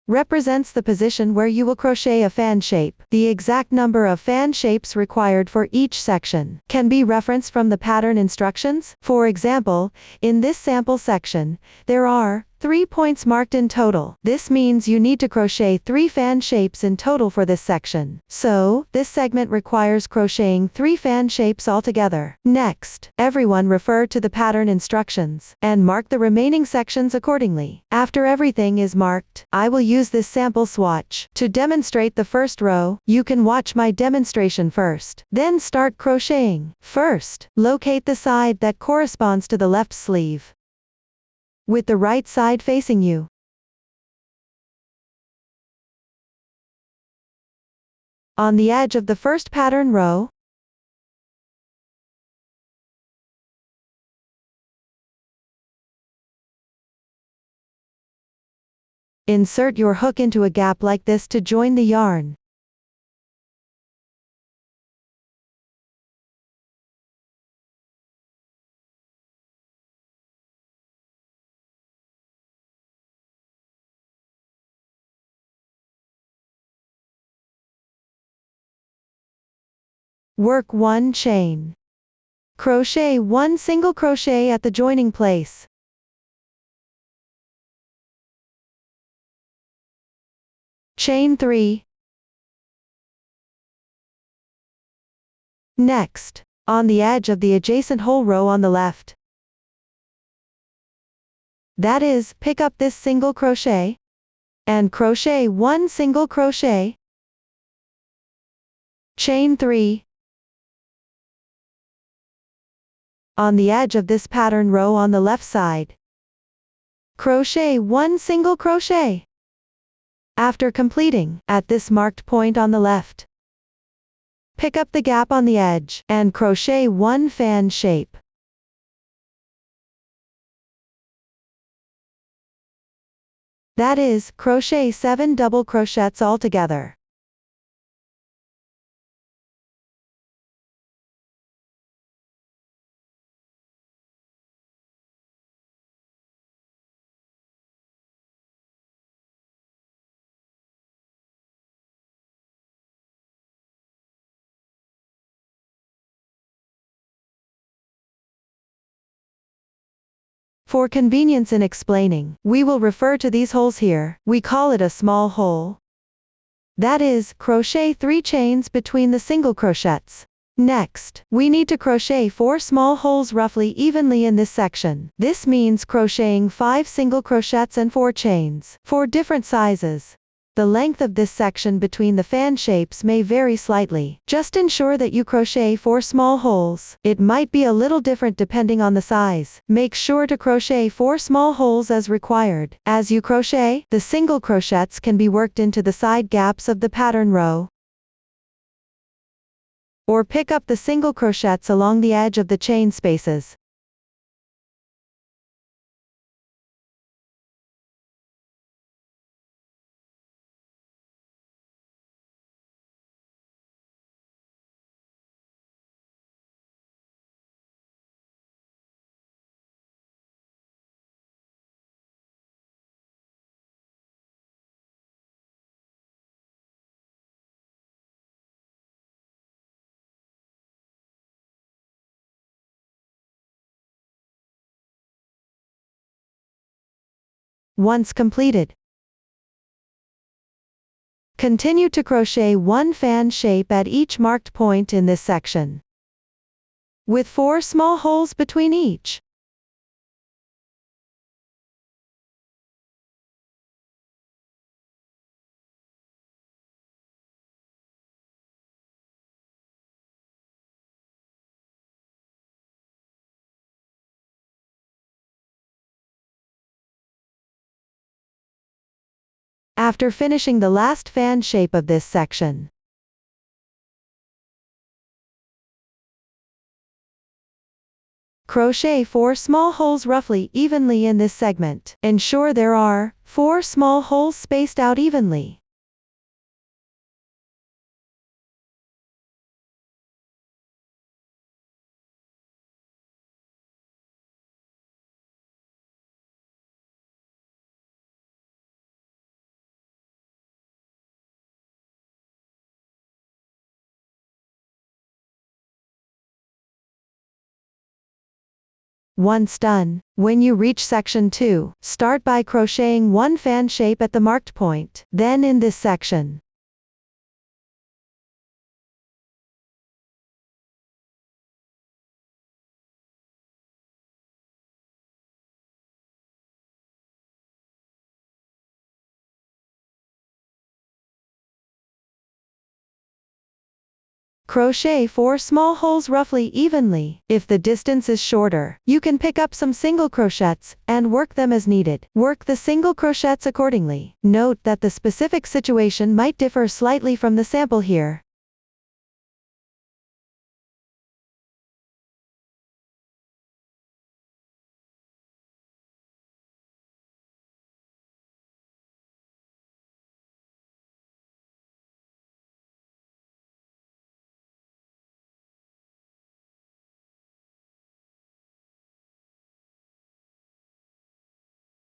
represents the position where you will crochet a fan shape. The exact number of fan shapes required for each section can be referenced from the pattern instructions. For example, in this sample section, there are 3 points marked in total. This means you need to crochet 3 fan shapes in total for this section. So, this segment requires crocheting 3 fan shapes altogether. Next, everyone refer to the pattern instructions and mark the remaining sections accordingly. After everything is marked, I will use this sample swatch to demonstrate the first row. You can watch my demonstration first, then start crocheting. First, locate the side that corresponds to the left sleeve, with the right side facing you. On the edge of the first pattern row, insert your hook into a gap like this to join the yarn. Work 1 chain. Crochet 1 single crochet at the joining place. Chain 3. Next, on the edge of the adjacent whole row on the left, that is, pick up this single crochet, and crochet 1 single crochet, chain 3, on the edge of this pattern row on the left side, crochet 1 single crochet. After completing, at this marked point on the left, pick up the gap on the edge, and crochet 1 fan shape. That is, crochet 7 double crochets altogether. For convenience in explaining, we will refer to these holes here. We call it a small hole. That is, crochet 3 chains between the single crochets. Next, we need to crochet 4 small holes roughly evenly in this section. This means crocheting 5 single crochets and 4 chains, for different sizes. The length of this section between the fan shapes may vary slightly. Just ensure that you crochet 4 small holes. It might be a little different depending on the size. Make sure to crochet 4 small holes as required. As you crochet, the single crochets can be worked into the side gaps of the pattern row, or pick up the single crochets along the edge of the chain spaces. Once completed, continue to crochet 1 fan shape at each marked point in this section, with 4 small holes between each. After finishing the last fan shape of this section, crochet 4 small holes roughly evenly in this segment. Ensure there are 4 small holes spaced out evenly. Once done, when you reach section 2, start by crocheting 1 fan shape at the marked point. Then in this section, Crochet 4 small holes roughly evenly. If the distance is shorter, you can pick up some single crochets and work them as needed. Work the single crochets accordingly. Note that the specific situation might differ slightly from the sample here.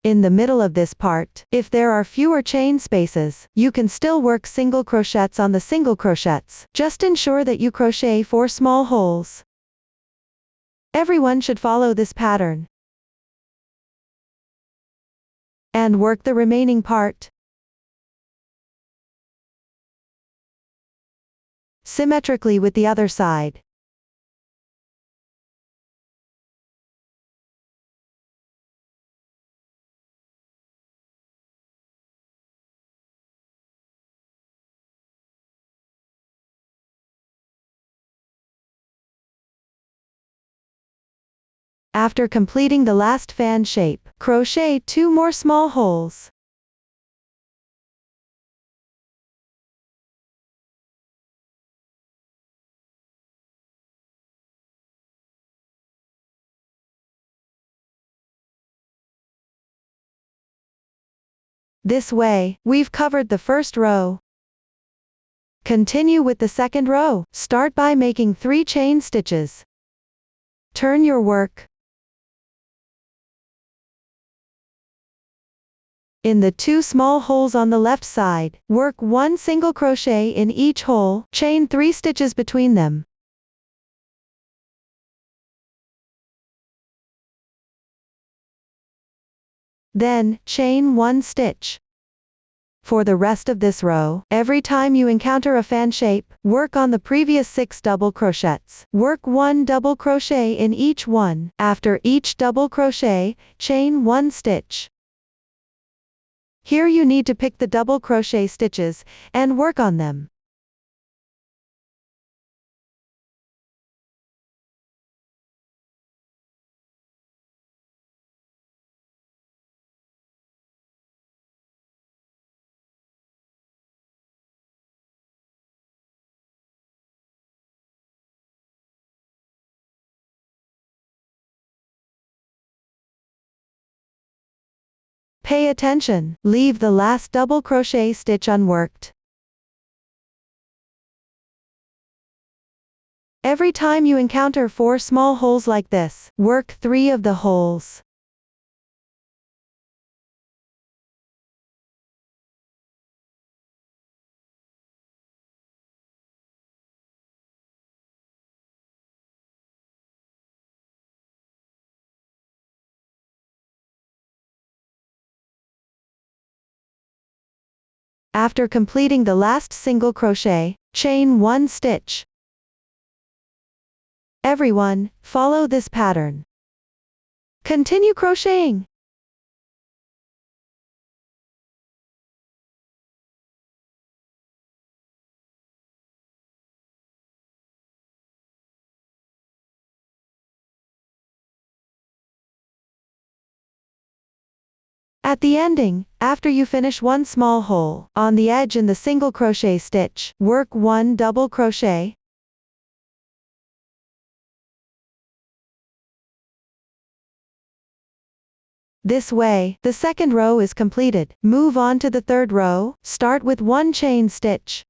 In the middle of this part, if there are fewer chain spaces, you can still work single crochets on the single crochets. Just ensure that you crochet 4 small holes. Everyone should follow this pattern and work the remaining part symmetrically with the other side. After completing the last fan shape, crochet 2 more small holes. This way, we've covered the first row. Continue with the second row. Start by making 3 chain stitches. Turn your work. In the 2 small holes on the left side, work 1 single crochet in each hole, chain 3 stitches between them. Then, chain 1 stitch. For the rest of this row, every time you encounter a fan shape, work on the previous 6 double crochets. Work 1 double crochet in each one. After each double crochet, chain 1 stitch. Here you need to pick the double crochet stitches and work on them. Pay attention, leave the last double crochet stitch unworked. Every time you encounter 4 small holes like this, work 3 of the holes. After completing the last single crochet, chain 1 stitch. Everyone, follow this pattern. Continue crocheting. At the ending, after you finish 1 small hole, on the edge in the single crochet stitch, work 1 double crochet. This way, the second row is completed. Move on to the third row, start with 1 chain stitch.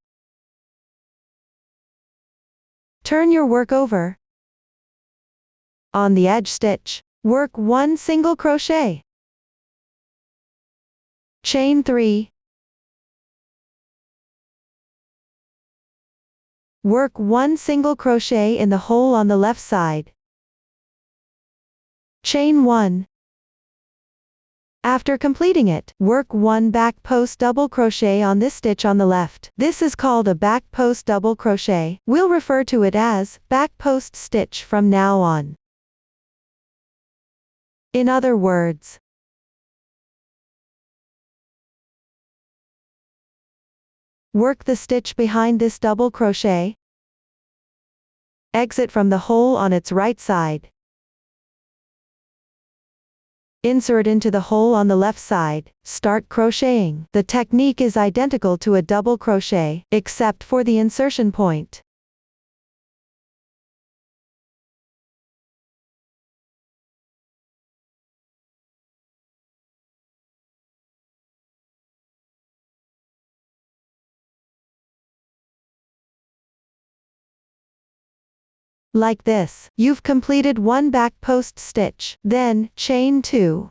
Turn your work over. On the edge stitch, work 1 single crochet. Chain 3. Work 1 single crochet in the hole on the left side. Chain 1. After completing it, work 1 back post double crochet on this stitch on the left. This is called a back post double crochet. We'll refer to it as back post stitch from now on. In other words, work the stitch behind this double crochet. exit from the hole on its right side. Insert into the hole on the left side, start crocheting. The technique is identical to a double crochet, except for the insertion point. Like this, you've completed one back post stitch, then, chain 2.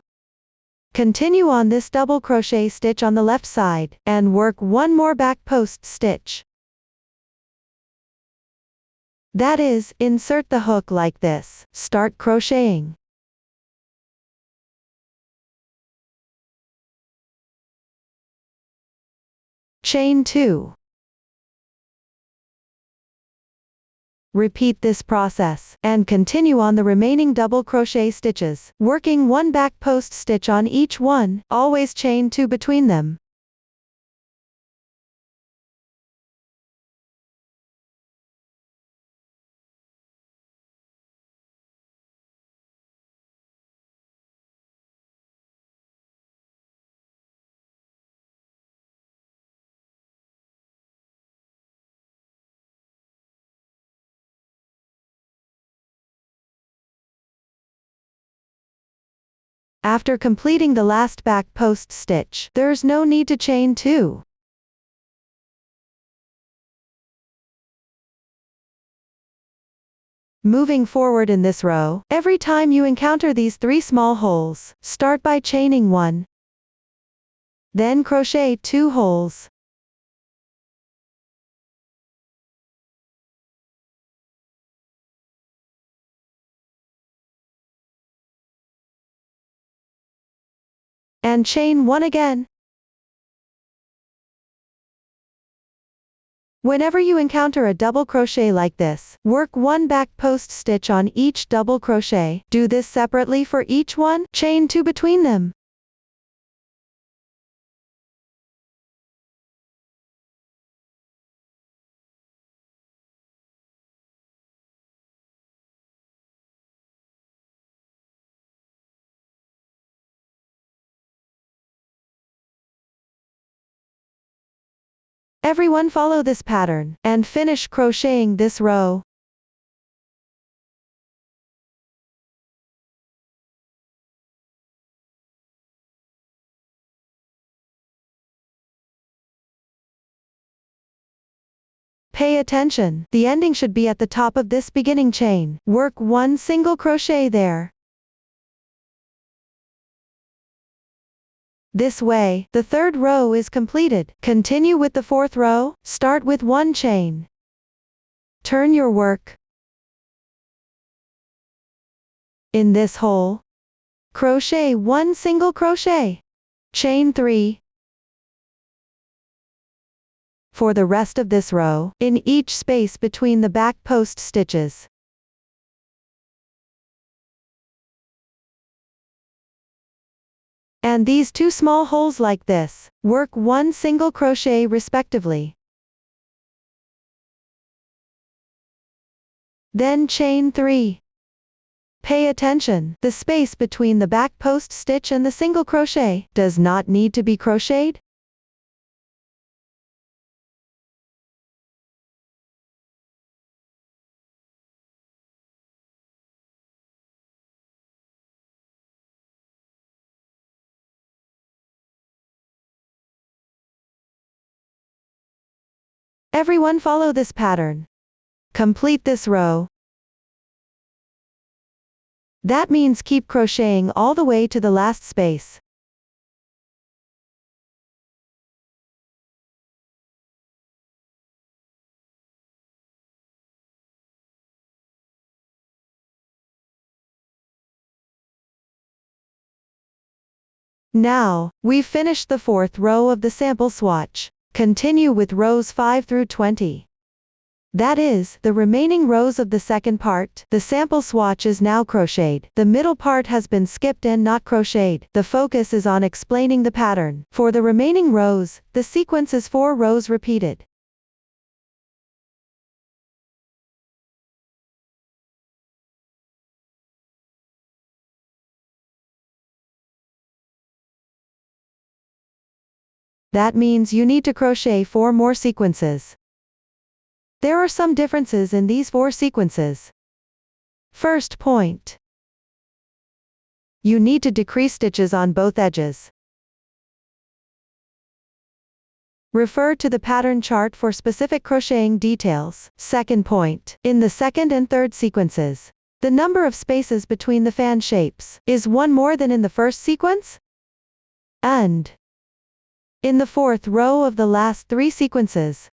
Continue on this double crochet stitch on the left side, and work one more back post stitch. That is, insert the hook like this, start crocheting. Chain 2. Repeat this process, and continue on the remaining double crochet stitches, working one back post stitch on each one, always chain 2 between them. After completing the last back post stitch, there's no need to chain 2. Moving forward in this row, every time you encounter these 3 small holes, start by chaining 1. Then crochet 2 holes. And chain 1 again. Whenever you encounter a double crochet like this, work one back post stitch on each double crochet. Do this separately for each one, chain 2 between them. Everyone follow this pattern, and finish crocheting this row. Pay attention, the ending should be at the top of this beginning chain. Work one single crochet there. This way, the 3rd row is completed. Continue with the 4th row, start with 1 chain. Turn your work. In this hole, crochet 1 single crochet. Chain 3. For the rest of this row, in each space between the back post stitches. And these 2 small holes like this, work 1 single crochet respectively. Then chain 3. Pay attention, the space between the back post stitch and the single crochet does not need to be crocheted. Everyone follow this pattern. Complete this row. That means keep crocheting all the way to the last space. Now, we've finished the 4th row of the sample swatch. Continue with rows 5 through 20. That is, the remaining rows of the second part. The sample swatch is now crocheted. The middle part has been skipped and not crocheted. The focus is on explaining the pattern. For the remaining rows, the sequence is 4 rows repeated. That means you need to crochet 4 more sequences. There are some differences in these 4 sequences. First point. You need to decrease stitches on both edges. Refer to the pattern chart for specific crocheting details. Second point. In the second and third sequences, the number of spaces between the fan shapes is 1 more than in the first sequence, and in the fourth row of the last 3 sequences,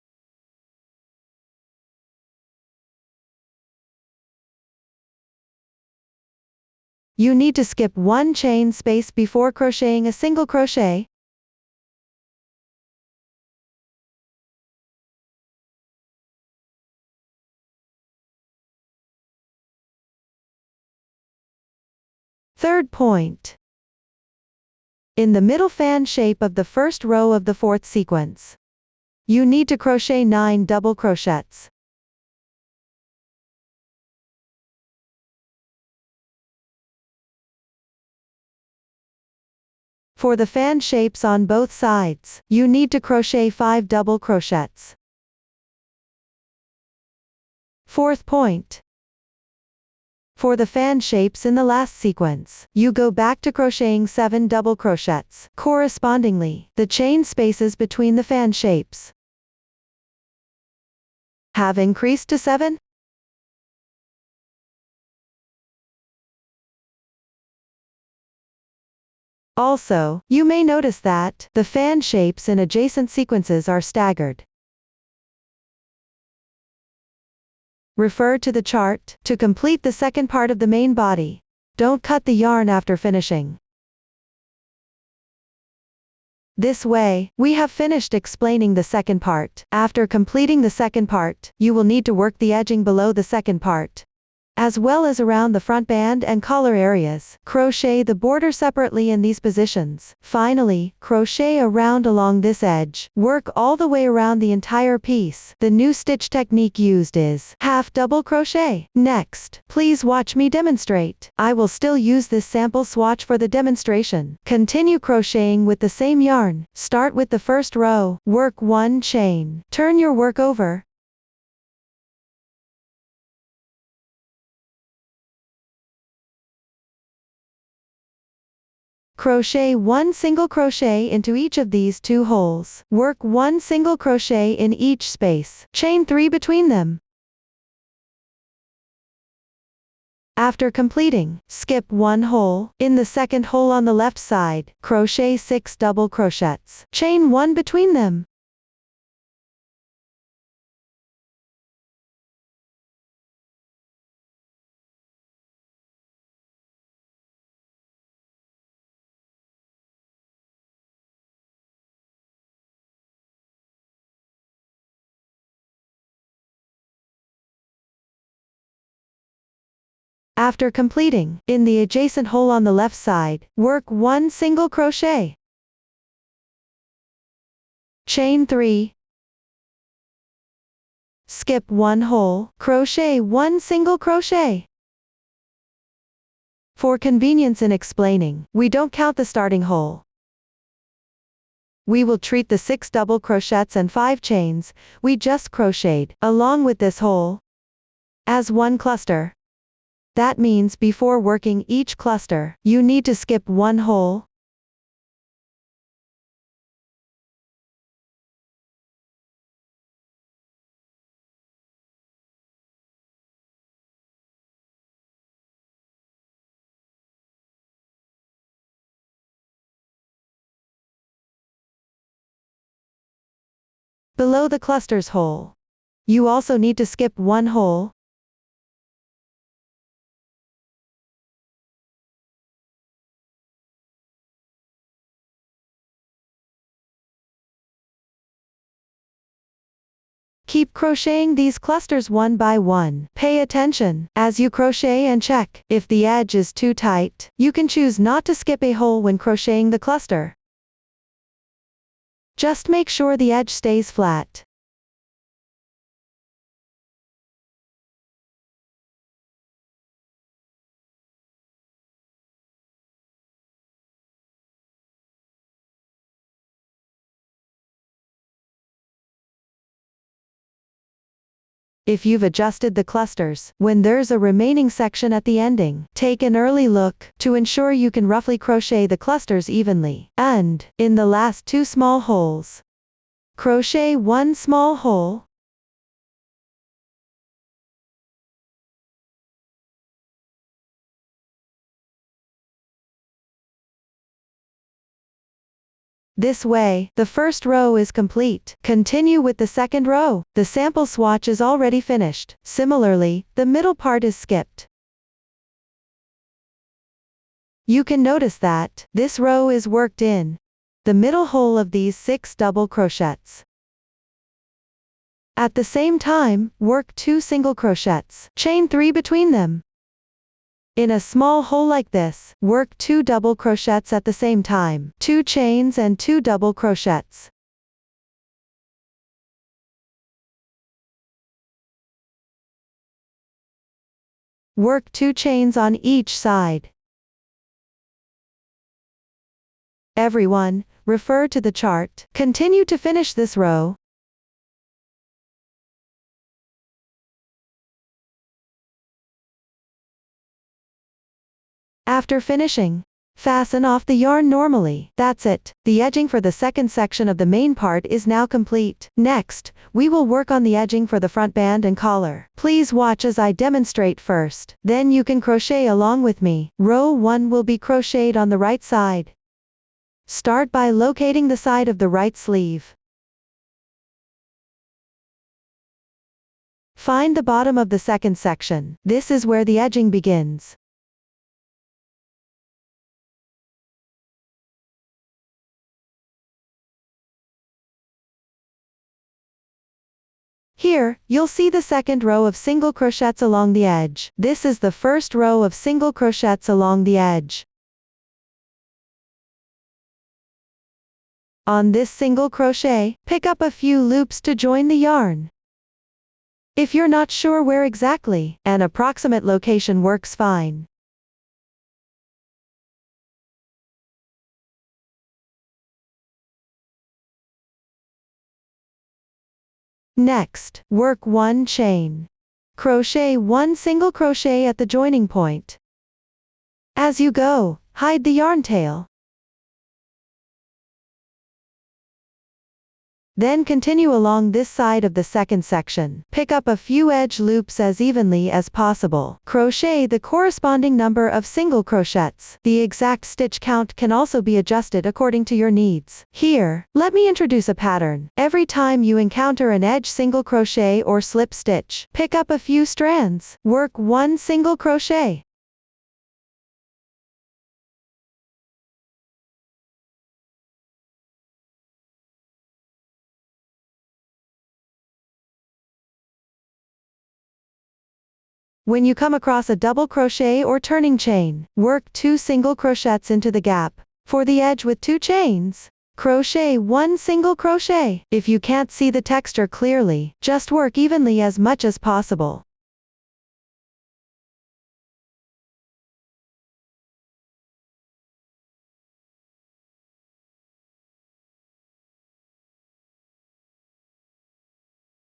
you need to skip 1 chain space before crocheting a single crochet. Third point. In the middle fan shape of the first row of the fourth sequence, you need to crochet 9 double crochets. For the fan shapes on both sides, you need to crochet 5 double crochets. Fourth point. For the fan shapes in the last sequence, you go back to crocheting 7 double crochets. Correspondingly, the chain spaces between the fan shapes have increased to 7. Also, you may notice that the fan shapes in adjacent sequences are staggered. Refer to the chart to complete the second part of the main body. Don't cut the yarn after finishing. This way, we have finished explaining the second part. After completing the second part, you will need to work the edging below the second part, as well as around the front band and collar areas. Crochet the border separately in these positions. Finally, crochet around along this edge. Work all the way around the entire piece. The new stitch technique used is half double crochet. Next, please watch me demonstrate. I will still use this sample swatch for the demonstration. Continue crocheting with the same yarn. Start with the first row. Work 1 chain. Turn your work over. Crochet 1 single crochet into each of these 2 holes. Work 1 single crochet in each space. Chain 3 between them. After completing, skip 1 hole. In the second hole on the left side, crochet 6 double crochets. Chain 1 between them. After completing, in the adjacent hole on the left side, work 1 single crochet. Chain 3. Skip 1 hole, crochet 1 single crochet. For convenience in explaining, we don't count the starting hole. We will treat the 6 double crochets and 5 chains we just crocheted, along with this hole, as one cluster. That means before working each cluster, you need to skip 1 hole. Below the cluster's hole, you also need to skip 1 hole. Keep crocheting these clusters one by one. Pay attention as you crochet and check. If the edge is too tight, you can choose not to skip a hole when crocheting the cluster. Just make sure the edge stays flat. If you've adjusted the clusters, when there's a remaining section at the ending, take an early look to ensure you can roughly crochet the clusters evenly. And, in the last 2 small holes, crochet 1 small hole. This way, the first row is complete. Continue with the second row. The sample swatch is already finished. Similarly, the middle part is skipped. You can notice that this row is worked in the middle hole of these 6 double crochets. At the same time, work 2 single crochets. Chain 3 between them. In a small hole like this, work 2 double crochets at the same time, 2 chains and 2 double crochets. Work 2 chains on each side. Everyone, refer to the chart. Continue to finish this row. After finishing, fasten off the yarn normally. That's it. The edging for the second section of the main part is now complete. Next, we will work on the edging for the front band and collar. Please watch as I demonstrate first. Then you can crochet along with me. Row 1 will be crocheted on the right side. Start by locating the side of the right sleeve. Find the bottom of the second section. This is where the edging begins. Here, you'll see the second row of single crochets along the edge. This is the first row of single crochets along the edge. On this single crochet, pick up a few loops to join the yarn. If you're not sure where exactly, an approximate location works fine. Next, work 1 chain. Crochet 1 single crochet at the joining point. As you go, hide the yarn tail. Then continue along this side of the second section. Pick up a few edge loops as evenly as possible. Crochet the corresponding number of single crochets. The exact stitch count can also be adjusted according to your needs. Here, let me introduce a pattern. Every time you encounter an edge single crochet or slip stitch, pick up a few strands. Work 1 single crochet. When you come across a double crochet or turning chain, work 2 single crochets into the gap. For the edge with 2 chains, crochet 1 single crochet. If you can't see the texture clearly, just work evenly as much as possible.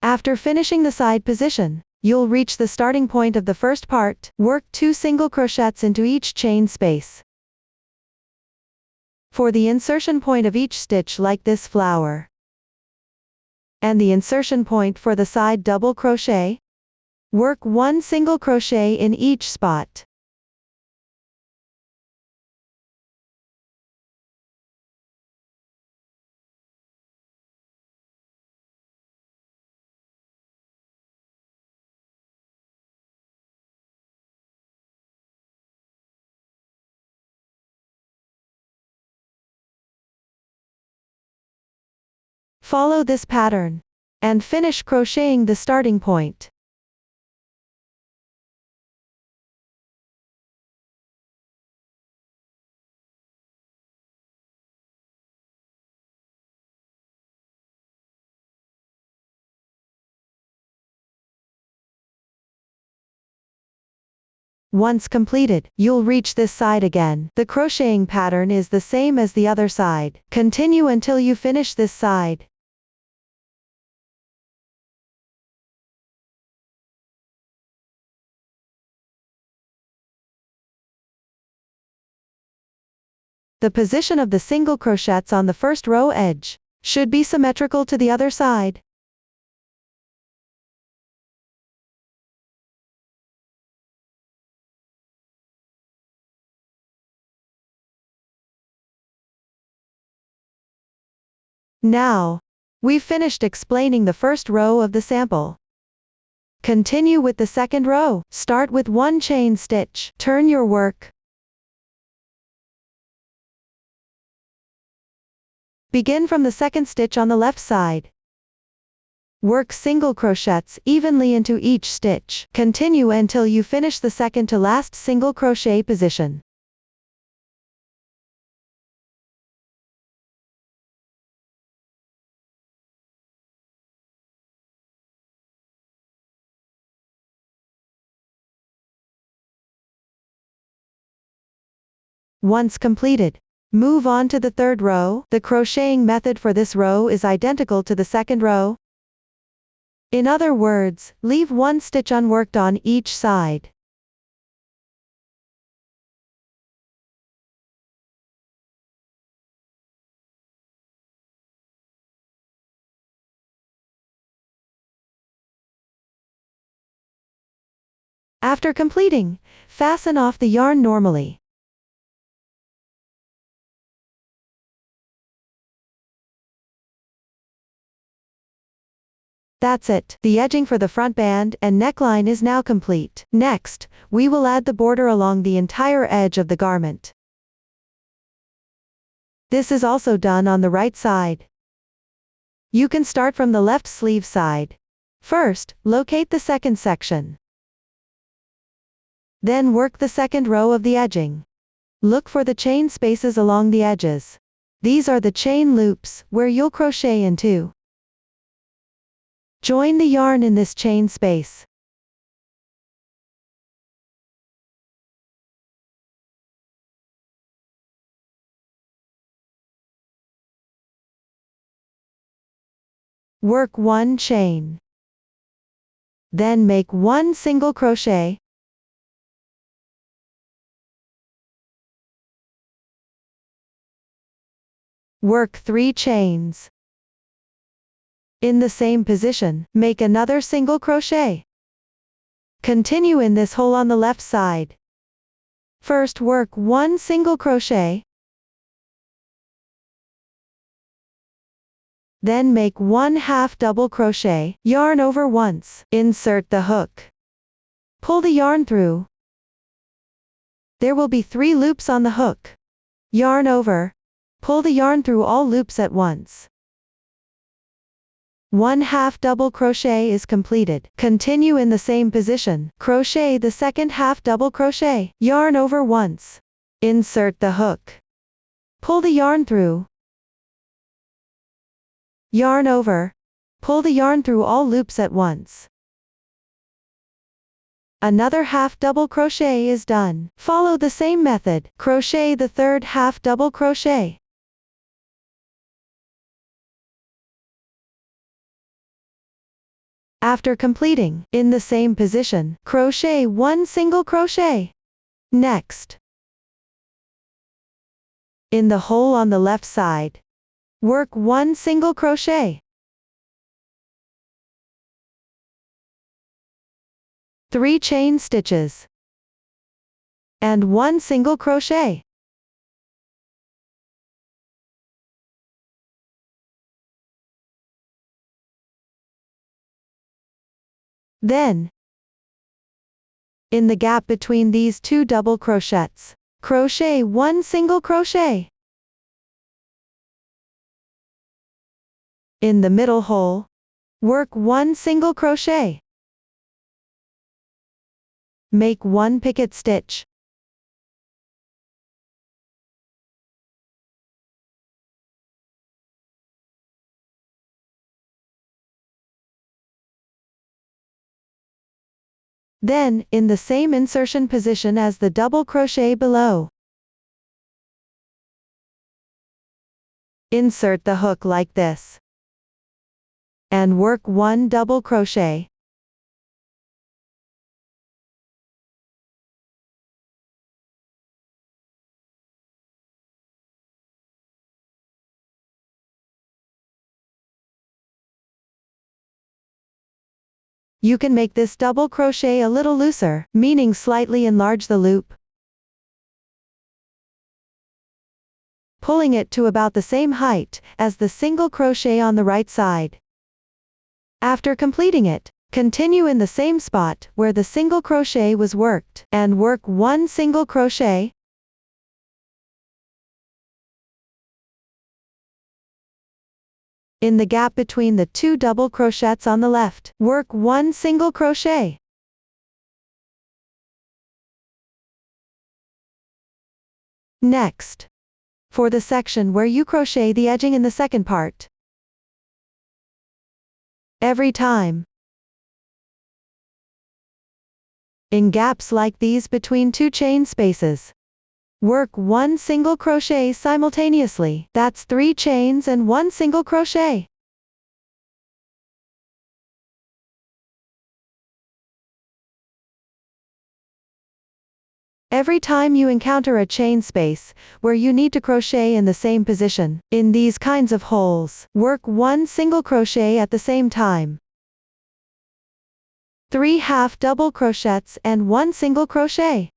After finishing the side position, you'll reach the starting point of the first part. Work 2 single crochets into each chain space. For the insertion point of each stitch like this flower, and the insertion point for the side double crochet, work 1 single crochet in each spot. Follow this pattern and finish crocheting the starting point. Once completed, you'll reach this side again. The crocheting pattern is the same as the other side. Continue until you finish this side. The position of the single crochets on the first row edge should be symmetrical to the other side. Now, we've finished explaining the first row of the sample. Continue with the second row. Start with 1 chain stitch. Turn your work. Begin from the second stitch on the left side. Work single crochets evenly into each stitch. Continue until you finish the second to last single crochet position. Once completed, move on to the third row. The crocheting method for this row is identical to the second row. In other words, leave 1 stitch unworked on each side. After completing, fasten off the yarn normally. That's it. The edging for the front band and neckline is now complete. Next, we will add the border along the entire edge of the garment. This is also done on the right side. You can start from the left sleeve side. First, locate the second section. Then work the second row of the edging. Look for the chain spaces along the edges. These are the chain loops, where you'll crochet into. Join the yarn in this chain space. Work 1 chain. Then make 1 single crochet. Work 3 chains. In the same position, make another single crochet. Continue in this hole on the left side. First work 1 single crochet. Then make 1/2 double crochet, yarn over once, insert the hook. Pull the yarn through. There will be 3 loops on the hook. Yarn over. Pull the yarn through all loops at once. 1/2 double crochet is completed. Continue in the same position. Crochet the second half double crochet. Yarn over once. Insert the hook. Pull the yarn through. Yarn over. Pull the yarn through all loops at once. Another half double crochet is done. Follow the same method. Crochet the third half double crochet. After completing, in the same position, crochet 1 single crochet. Next, in the hole on the left side, work 1 single crochet. 3 chain stitches. And 1 single crochet. Then, in the gap between these 2 double crochets, crochet 1 single crochet. In the middle hole, work 1 single crochet. Make 1 picket stitch. Then, in the same insertion position as the double crochet below, insert the hook like this, and work 1 double crochet. You can make this double crochet a little looser, meaning slightly enlarge the loop, pulling it to about the same height as the single crochet on the right side. After completing it, continue in the same spot where the single crochet was worked, and work 1 single crochet. In the gap between the 2 double crochets on the left, work 1 single crochet. Next, for the section where you crochet the edging in the second part, every time, in gaps like these between 2 chain spaces, work 1 single crochet simultaneously. That's 3 chains and 1 single crochet. Every time you encounter a chain space where you need to crochet in the same position, in these kinds of holes, work 1 single crochet at the same time. 3 half double crochets and 1 single crochet.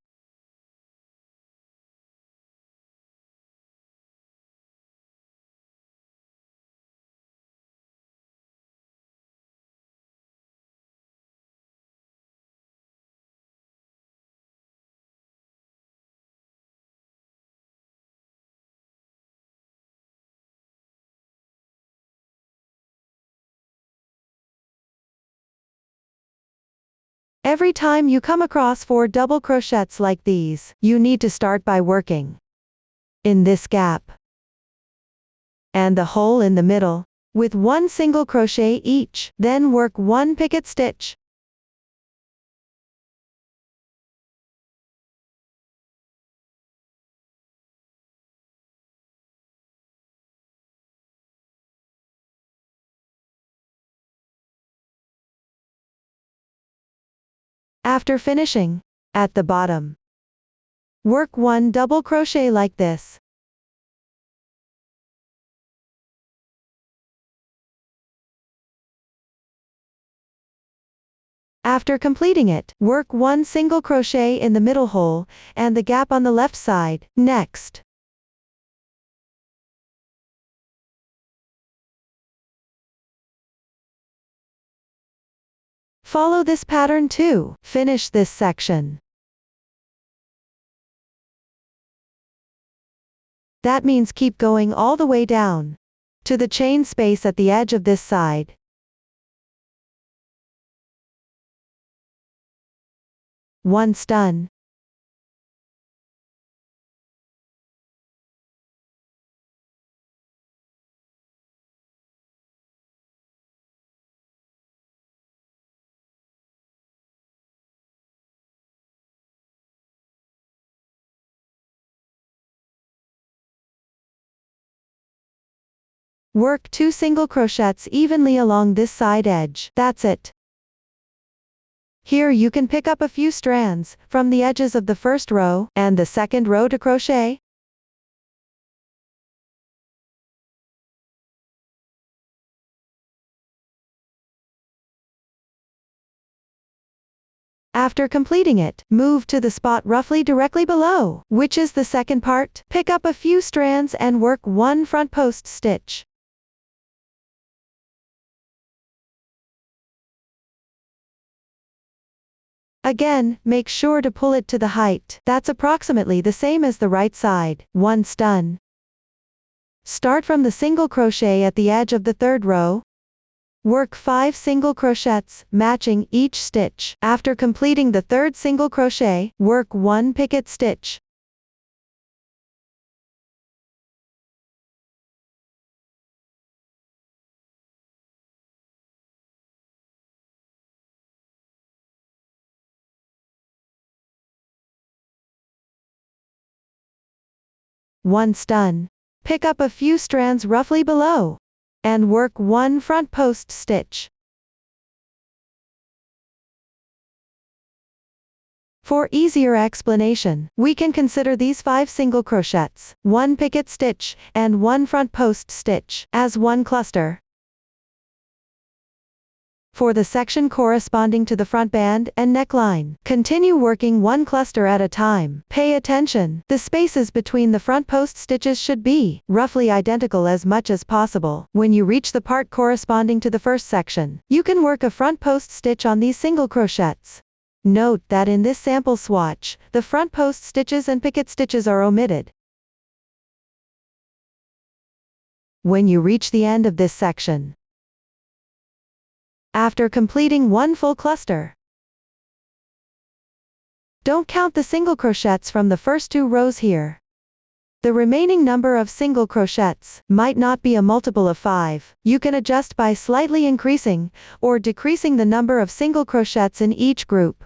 Every time you come across 4 double crochets like these, you need to start by working in this gap and the hole in the middle with 1 single crochet each, then work 1 picket stitch. After finishing, at the bottom, work 1 double crochet like this. After completing it, work 1 single crochet in the middle hole and the gap on the left side. Next, follow this pattern to finish this section. That means keep going all the way down to the chain space at the edge of this side. Once done, work 2 single crochets evenly along this side edge. That's it. Here you can pick up a few strands from the edges of the first row and the second row to crochet. After completing it, move to the spot roughly directly below, which is the second part. Pick up a few strands and work 1 front post stitch. Again, make sure to pull it to the height that's approximately the same as the right side. Once done, start from the single crochet at the edge of the third row. Work 5 single crochets, matching each stitch. After completing the third single crochet, work 1 picket stitch. Once done, pick up a few strands roughly below and work 1 front post stitch. For easier explanation, we can consider these 5 single crochets, 1 picket stitch, and 1 front post stitch as one cluster. For the section corresponding to the front band and neckline, continue working one cluster at a time. Pay attention. The spaces between the front post stitches should be roughly identical as much as possible. When you reach the part corresponding to the first section, you can work a front post stitch on these single crochets. Note that in this sample swatch, the front post stitches and picket stitches are omitted. When you reach the end of this section, after completing one full cluster, don't count the single crochets from the first 2 rows here. The remaining number of single crochets might not be a multiple of 5. You can adjust by slightly increasing or decreasing the number of single crochets in each group.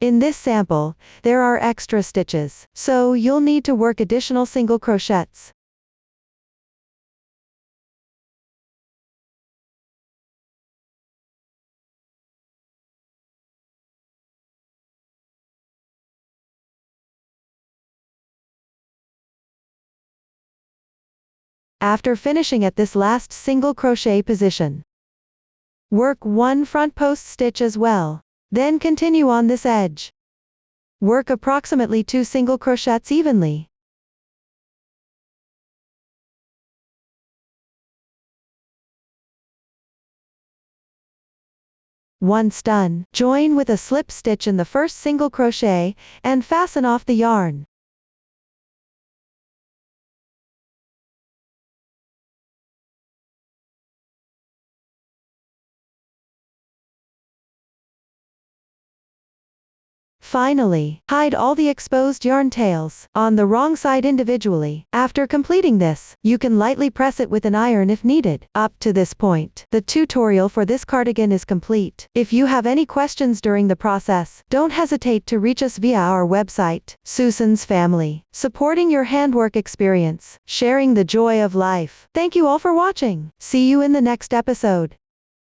In this sample, there are extra stitches, so you'll need to work additional single crochets. After finishing at this last single crochet position, work one front post stitch as well. Then continue on this edge. Work approximately 2 single crochets evenly. Once done, join with a slip stitch in the first single crochet and fasten off the yarn. Finally, hide all the exposed yarn tails on the wrong side individually. After completing this, you can lightly press it with an iron if needed. Up to this point, the tutorial for this cardigan is complete. If you have any questions during the process, don't hesitate to reach us via our website. Susan's Family, supporting your handwork experience, sharing the joy of life. Thank you all for watching. See you in the next episode.